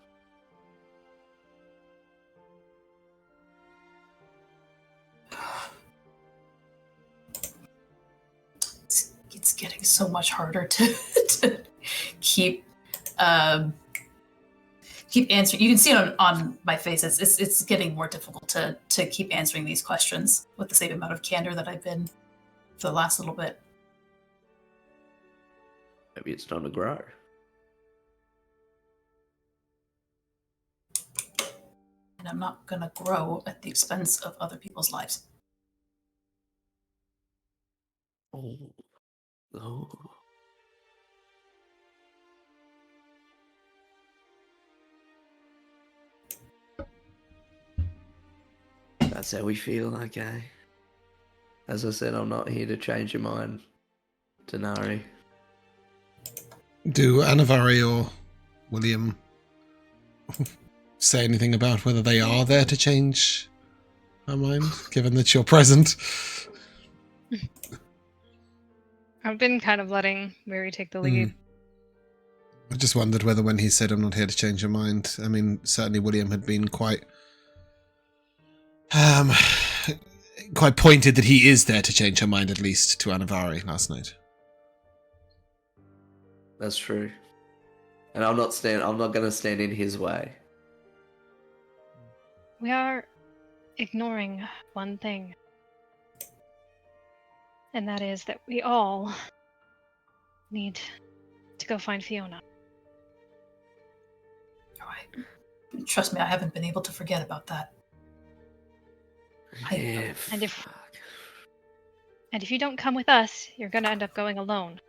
It's getting so much harder to keep answering. You can see it on my face. It's getting more difficult to keep answering these questions with the same amount of candor that I've been for the last little bit.
Maybe it's time to grow.
And I'm not gonna grow at the expense of other people's lives.
Oh. Oh. That's how we feel, okay. As I said, I'm not here to change your mind, Dinari.
Do Anivari or William say anything about whether they are there to change her mind, given that you're present?
I've been kind of letting Mary take the lead.
I just wondered whether when he said, I'm not here to change your mind, I mean, certainly William had been quite pointed that he is there to change her mind, at least to Anivari last night.
That's true. And I'm not going to stand in his way.
We are ignoring one thing. And that is that we all need to go find Fiona.
All right. Trust me, I haven't been able to forget about that.
Yeah,
and if you don't come with us, you're going to end up going alone.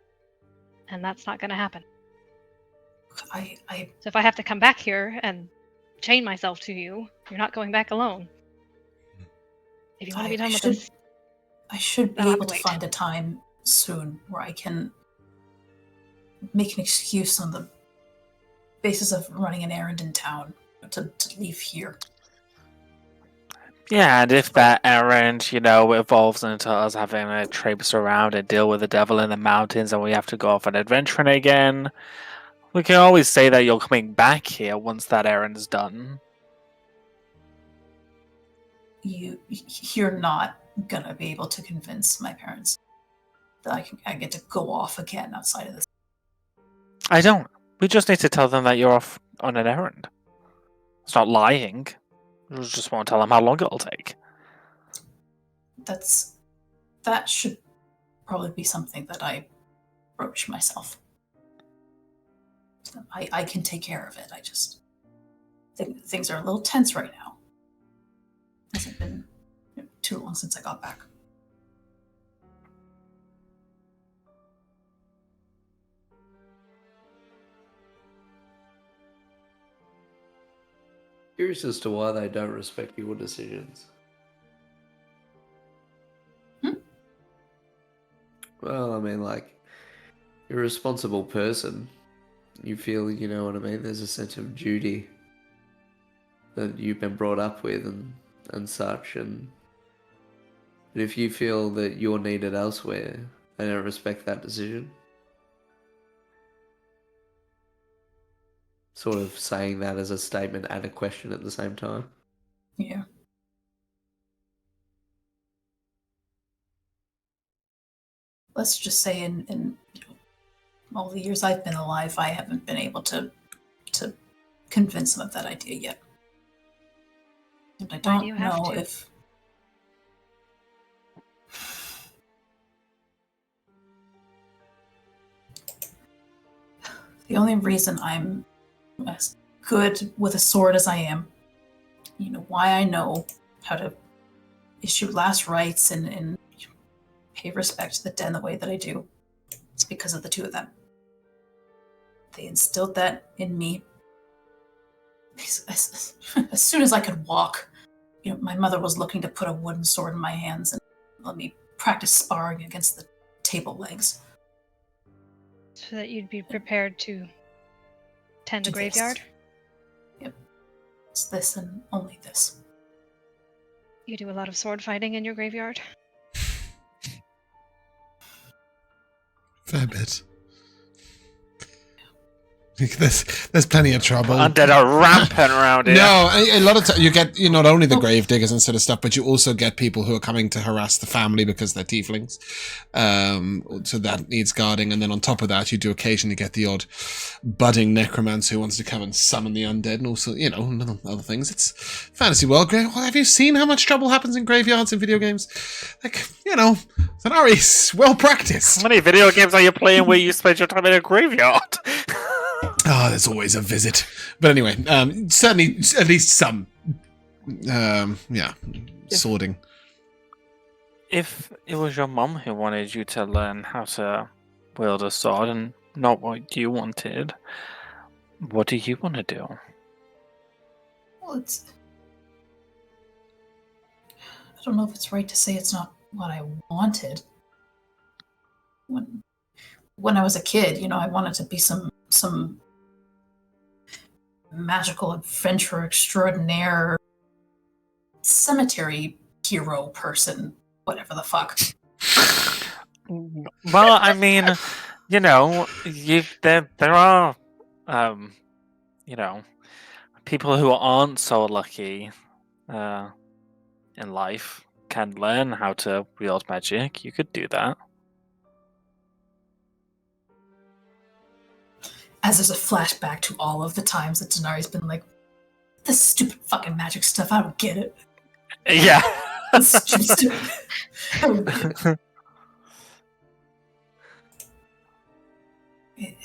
And that's not going to happen. So if I have to come back here and chain myself to you, you're not going back alone. If you want to be done with this,
I should be able to find a time soon where I can make an excuse on the basis of running an errand in town to leave here.
Yeah, and if that errand, evolves into us having to traipse around and deal with the devil in the mountains and we have to go off on adventuring again, we can always say that you're coming back here once that errand's done.
You're not gonna be able to convince my parents that I get to go off again outside of this.
I don't. We just need to tell them that you're off on an errand. It's not lying. We just want to tell them how long it'll take.
That should probably be something that I broach myself. So I can take care of it. I just think things are a little tense right now. It hasn't been too long since I got back.
Curious as to why they don't respect your decisions. Well, I mean, you're a responsible person. You feel, you know what I mean? There's a sense of duty that you've been brought up with and such. And if you feel that you're needed elsewhere, they don't respect that decision. Sort of saying that as a statement and a question at the same time.
Yeah. Let's just say in all the years I've been alive, I haven't been able to convince them of that idea yet. And I don't know if... The only reason I'm as good with a sword as I am, why I know how to issue last rites and pay respect to the dead the way that I do, it's because of the two of them. They instilled that in me. As soon as I could walk, my mother was looking to put a wooden sword in my hands and let me practice sparring against the table legs.
So that you'd be prepared to tend a graveyard?
Yep. It's this and only this.
You do a lot of sword fighting in your graveyard?
Fair bit. There's plenty of trouble.
Undead are rampant around here.
No, a lot of times you get not only the grave diggers and sort of stuff, but you also get people who are coming to harass the family because they're tieflings. So that needs guarding, and then on top of that, you do occasionally get the odd budding necromancer who wants to come and summon the undead, and also other things. It's fantasy world. Have you seen how much trouble happens in graveyards in video games? Like Dinari's well practiced.
How many video games are you playing where you spend your time in a graveyard?
Oh, there's always a visit. But anyway, certainly at least some, sorting.
If it was your mum who wanted you to learn how to wield a sword and not what you wanted, what do you want to do?
Well, I don't know if it's right to say it's not what I wanted. When I was a kid, I wanted to be some magical adventure extraordinaire cemetery hero person, whatever the fuck.
Well, I mean, there are, people who aren't so lucky in life can learn how to wield magic. You could do that.
As there's a flashback to all of the times that Dinari's been like, this stupid fucking magic stuff, I don't get it.
Yeah.
Stupid. I don't get it.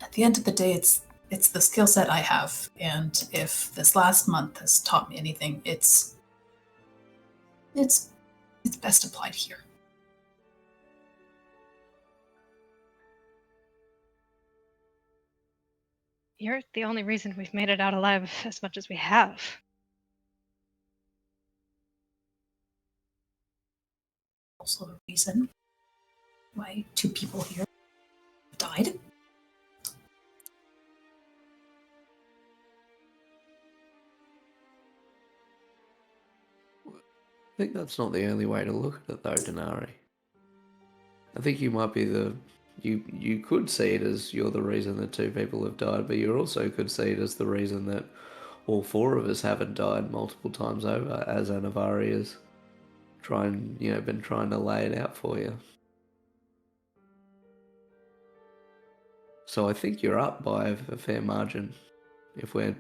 At the end of the day, it's the skill set I have, and if this last month has taught me anything, it's best applied here.
You're the only reason we've made it out alive as much as we have.
Also the reason why 2 people here died.
I think that's not the only way to look at it, though, Dinari. I think you might be you could see it as you're the reason that 2 people have died, but you also could see it as the reason that all 4 of us haven't died multiple times over, as Anivari has been trying to lay it out for you. So I think you're up by a fair margin if we're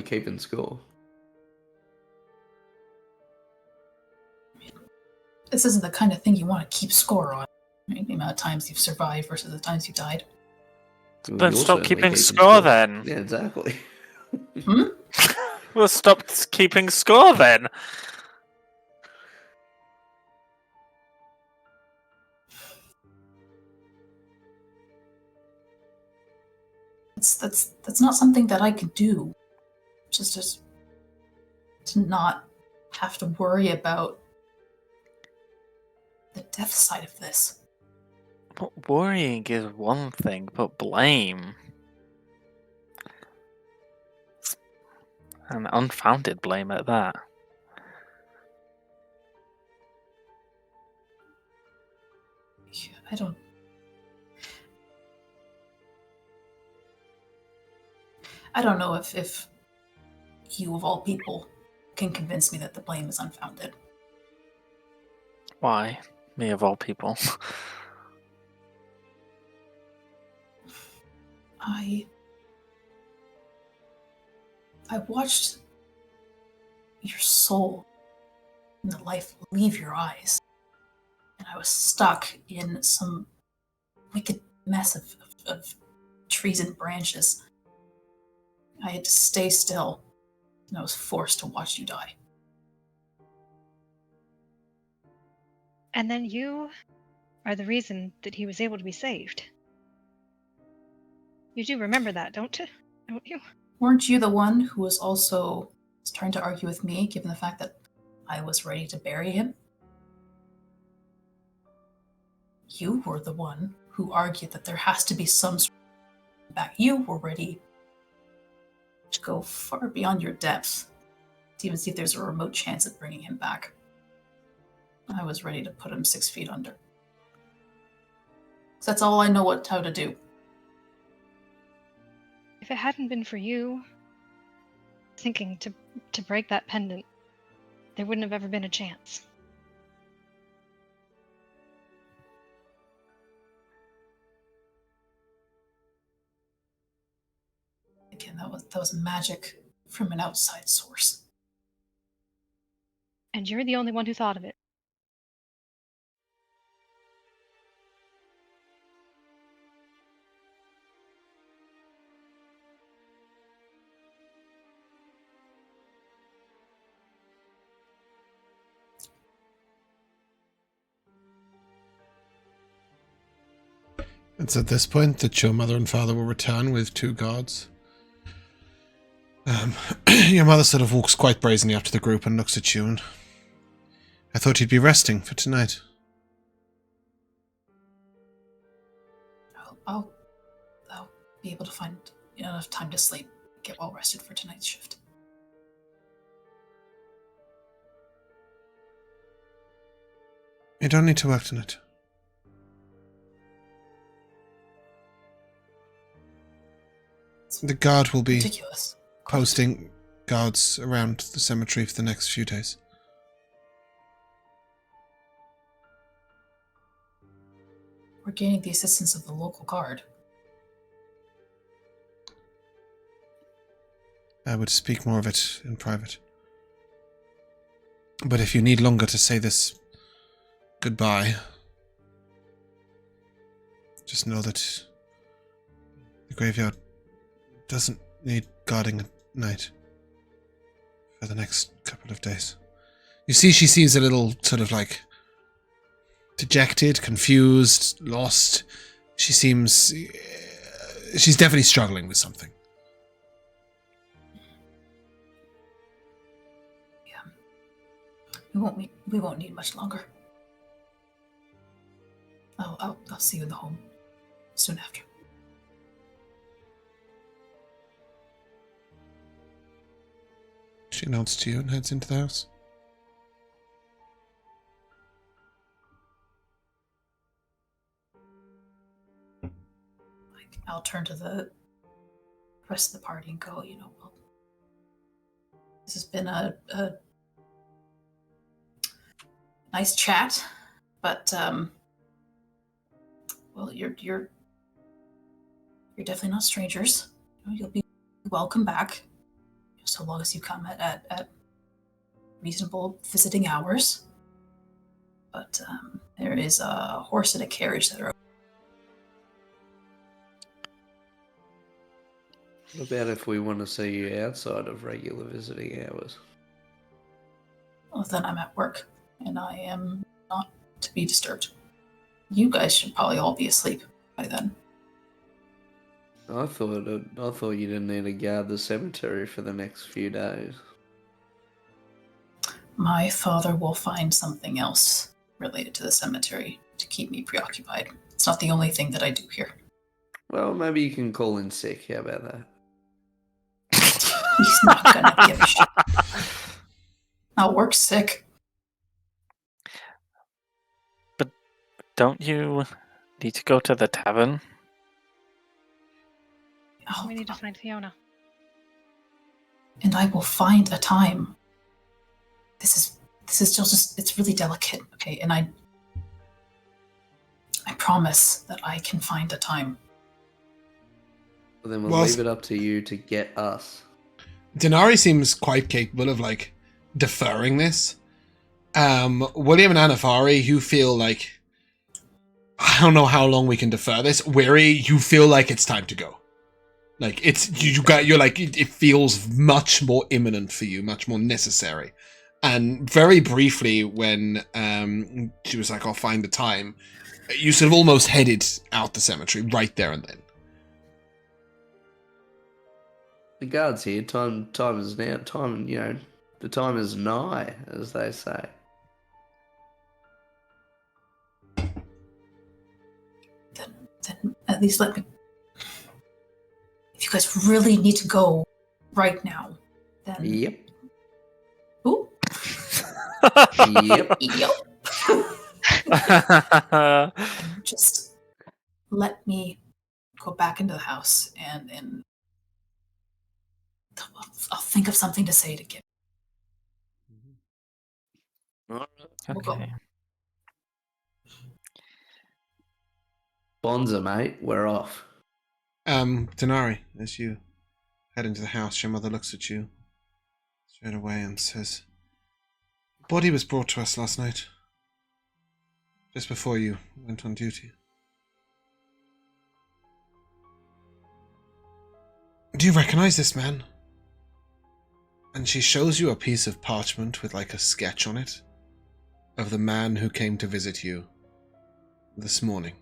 keeping score.
This isn't the kind of thing you want to keep score on. Right? The amount of times you've survived versus the times you died.
Then stop keeping score then.
Yeah, exactly.
Well, stop keeping score then.
That's not something that I can do. Just to not have to worry about the death side of this.
But worrying is one thing, but blame. An unfounded blame at that.
I don't know if you of all people can convince me that the blame is unfounded.
Why? Me of all people.
I watched your soul and the life leave your eyes, and I was stuck in some wicked mess of trees and branches. I had to stay still, and I was forced to watch you die.
And then you are the reason that he was able to be saved. You do remember that, don't you?
Weren't you the one who was also trying to argue with me, given the fact that I was ready to bury him? You were the one who argued that there has to be some sort of back. You were ready to go far beyond your depth to even see if there's a remote chance of bringing him back. I was ready to put him 6 feet under. So that's all I know how to do.
If it hadn't been for you thinking to break that pendant, there wouldn't have ever been a chance.
Again, that was magic from an outside source.
And you're the only one who thought of it.
It's at this point that your mother and father will return with 2 guards. Your mother sort of walks quite brazenly up to the group and looks at you, and I thought you'd be resting for tonight.
I'll be able to find enough time to sleep, get well rested for tonight's shift.
You don't need to work tonight. The guard will be
Ridiculous.
posting guards around the cemetery for the next few days.
We're gaining the assistance of the local guard.
I would speak more of it in private. But if you need longer to say this goodbye, just know that the graveyard doesn't need guarding at night for the next couple of days. You see, she seems a little sort of like dejected, confused, lost. She seems... she's definitely struggling with something.
Yeah. We won't need much longer. I'll see you in the home soon after.
She nods to you and heads into the house.
I'll turn to the rest of the party and go, well, this has been a nice chat, but well, you're definitely not strangers. You'll be welcome back, so long as you come at reasonable visiting hours. But there is a horse and a carriage that are.
What about if we want to see you outside of regular visiting hours?
Well, then I'm at work, and I am not to be disturbed. You guys should probably all be asleep by then.
I thought you didn't need to guard the cemetery for the next few days.
My father will find something else related to the cemetery to keep me preoccupied. It's not the only thing that I do here.
Well, maybe you can call in sick. How about that?
He's not gonna give a shit. I'll work sick.
But don't you need to go to the tavern?
We need to find Fiona.
And I will find a time. This is still just, it's really delicate, okay? And I promise that I can find a time.
Well, then we'll leave it up to you to get us.
Dinari seems quite capable of, deferring this. William and Anivari, you feel like, I don't know how long we can defer this. Weary, you feel like it's time to go. It feels much more imminent for you, much more necessary. And very briefly, when she was like, I'll find the time, you sort of almost headed out the cemetery right there and then.
The guard's here. Time is now. The time is nigh, as they say.
Then at least let me. If you guys really need to go right now, then.
Yep.
Ooh.
Yep.
Yep. Just let me go back into the house and I'll think of something to say to get. We'll go.
Okay.
Bonza, mate, we're off.
Dinari, as you head into the house, your mother looks at you straight away and says, "The body was brought to us last night, just before you went on duty. Do you recognize this man?" And she shows you a piece of parchment with like a sketch on it of the man who came to visit you this morning.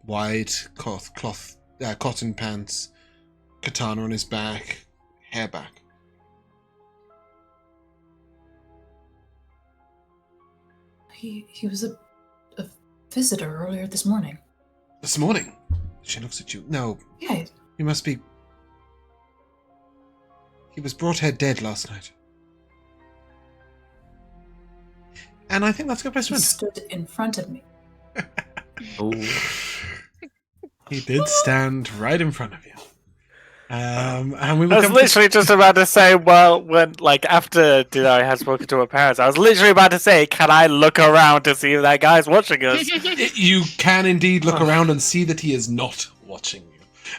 White cotton pants, katana on his back, hair back.
He was a visitor earlier this morning.
This morning? She looks at you. No.
Yeah.
You must be... He was brought here dead last night. And I think that's a good place to
He
end.
stood in front of me.
Oh,
He did stand right in front of you. And we will
I was
come
literally just about to say, well, when after Dinari had spoken to her parents, I was literally about to say, can I look around to see if that guy's watching us?
You can indeed look around and see that he is not watching you.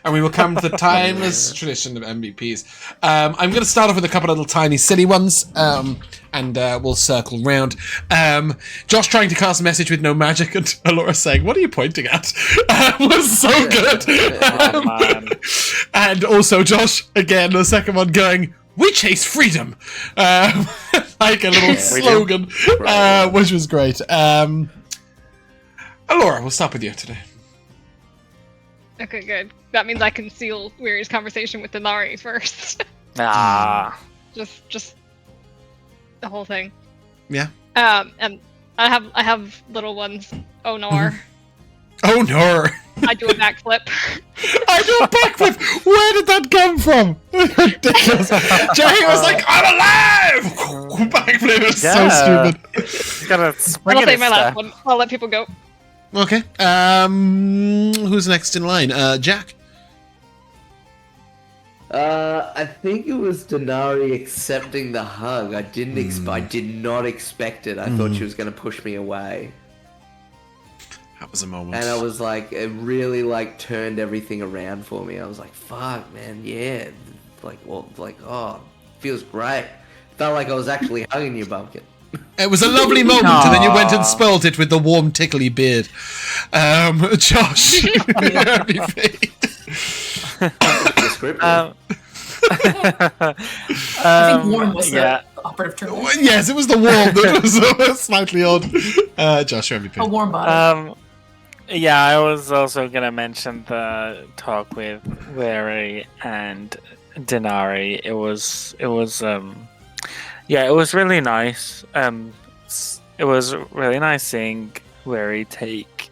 And we will come to the timeless tradition of MVPs. I'm going to start off with a couple of little tiny silly ones, and we'll circle round. Josh trying to cast a message with no magic, and Elora saying, "What are you pointing at?" Was so good.
Oh, man.
And also Josh, again, the second one going, "We chase freedom." Like a little slogan, which was great. Elora, we'll start with you today.
Okay, good. That means I can seal Weary's conversation with Dinari first. Just the whole thing.
Yeah.
And I have little ones. Oh no.
Oh no!
I do a backflip.
I do a backflip! Where did that come from? Ridiculous. Jay was like, "I'm alive!" Backflip was so stupid.
He's got a spring
I'll
in
say
his
my
step.
last one. I'll let people go.
Okay. Who's next in line? Jack.
I think it was Dinari accepting the hug. I did not expect it. I thought she was going to push me away.
That was a moment.
And I was like, it really like turned everything around for me. I was like, fuck, man, yeah. Oh, feels great. Felt like I was actually hugging you, Bumpkin.
It was a lovely moment, and then you went and spoilt it with the warm, tickly beard. Josh. MVP.
I think warm was the operative term.
Yes, it was the warm that was slightly odd. Josh, your MVP.
A warm body.
Yeah, I was also gonna mention the talk with Weary and Dinari. It was really nice. It was really nice seeing Weary take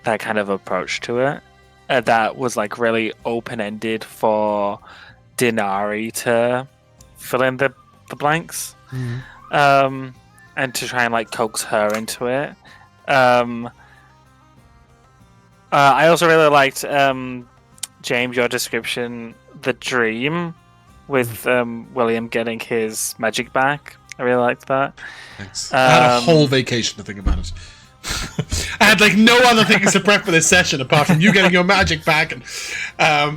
that kind of approach to it. That was like really open-ended for Dinari to fill in the blanks, and to try and like coax her into it. I also really liked James, your description, the dream with William getting his magic back. I really liked that.
Thanks. I had a whole vacation to think about it. I had like no other things to prep for this session apart from you getting your magic back and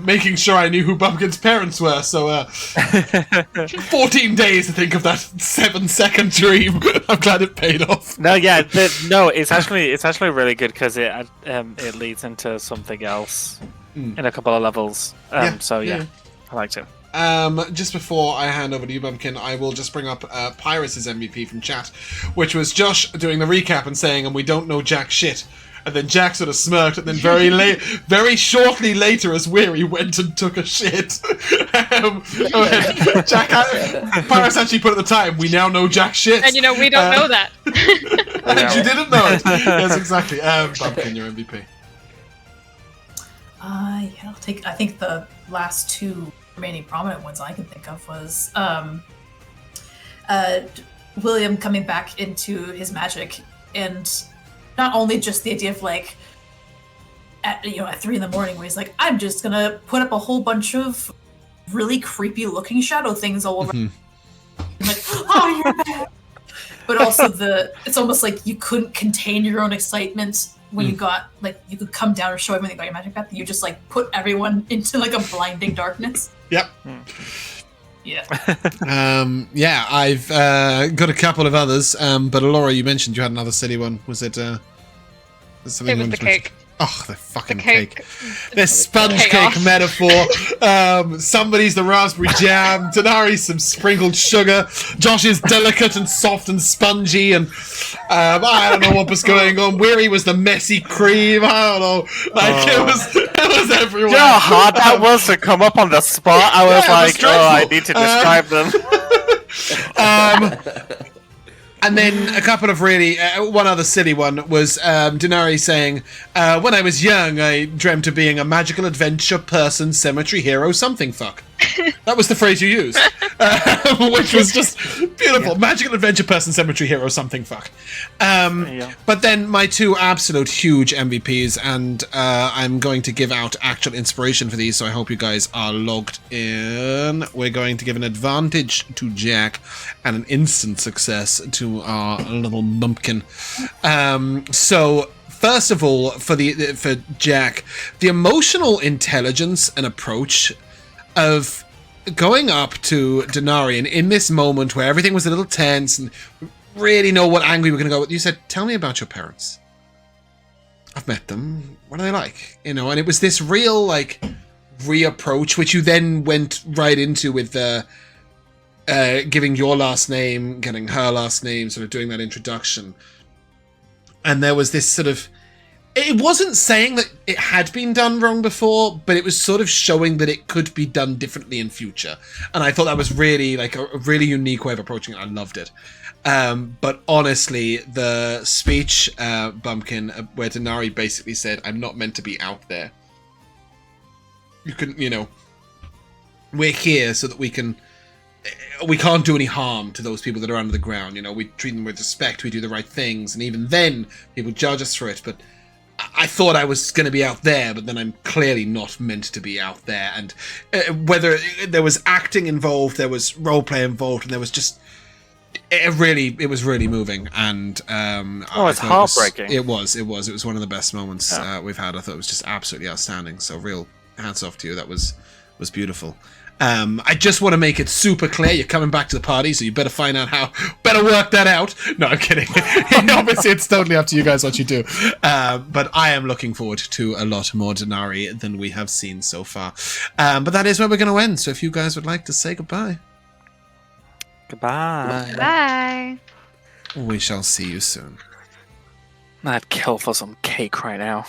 making sure I knew who Bumpkin's parents were. So 14 days to think of that 7-second dream. I'm glad it paid off.
No, yeah, it's actually really good because it leads into something else in a couple of levels. So I liked it.
Just before I hand over to you, Bumpkin, I will just bring up Pyrus' MVP from chat, which was Josh doing the recap and saying, "And we don't know jack shit." And then Jack sort of smirked, and then very shortly later, as Weary went and took a shit. Pyrus actually put at the time, "We now know jack shit."
And we don't know that.
And you didn't know it. Yes, exactly. Bumpkin, your MVP.
Yeah, I'll take. I think the last two remaining prominent ones I can think of was William coming back into his magic, and not only just the idea of like at 3 a.m, where he's like, "I'm just gonna put up a whole bunch of really creepy looking shadow things all over.
Mhm.
Like, oh, you're back. But also it's almost like you couldn't contain your own excitement when you got, like, you could come down or show everyone you got your magic back. You just, like, put everyone into, like, a blinding darkness.
Yep.
Yeah.
I've got a couple of others, but Elora, you mentioned you had another silly one. Was it something?
It was the cake.
Oh, the fucking
The
cake.
cake.
The sponge
Chaos.
cake metaphor. Somebody's the raspberry jam. Dinari's some sprinkled sugar. Josh is delicate and soft and spongy. And I don't know what was going on. Weary was the messy cream. I don't know. Like, it was everywhere.
You know how hard that was to come up on the spot? I was
Yeah, it was
like, I
dreadful.
need to describe them.
And then a couple of really, one other silly one was Dinari saying, when I was young, I dreamt of being a magical adventure person, cemetery hero, something fuck. That was the phrase you used, which was just beautiful. Yeah. Magical adventure person, cemetery hero, something fuck. But then my two absolute huge MVPs, and I'm going to give out actual inspiration for these, so I hope you guys are logged in. We're going to give an advantage to Jack and an instant success to our little Bumpkin. So first of all, for Jack, the emotional intelligence and approach of going up to Dinari, and in this moment where everything was a little tense and really know what angle we were going to go with, you said, tell me about your parents. I've met them. What are they like? You know, and it was this real, like, reapproach, which you then went right into with the giving your last name, getting her last name, sort of doing that introduction. And there was this sort of, it wasn't saying that it had been done wrong before, but it was sort of showing that it could be done differently in future. And I thought that was really, like, a really unique way of approaching it. I loved it. But honestly, the speech, Bumpkin, where Dinari basically said, I'm not meant to be out there. You can, you know, we're here so that we can't do any harm to those people that are under the ground. You know, we treat them with respect, we do the right things, and even then, people judge us for it. But I thought I was going to be out there, but then I'm clearly not meant to be out there. And whether there was acting involved, there was roleplay involved, and there was just, it was really moving. And
it's heartbreaking.
It was one of the best moments we've had. I thought it was just absolutely outstanding. So real hats off to you. That was beautiful. I just want to make it super clear you're coming back to the party, so you better better work that out. No, I'm kidding. Obviously, it's totally up to you guys what you do. But I am looking forward to a lot more Dinari than we have seen so far. But that is where we're going to end. So if you guys would like to say goodbye.
Goodbye.
Bye.
We shall see you soon.
I'd kill for some cake right now.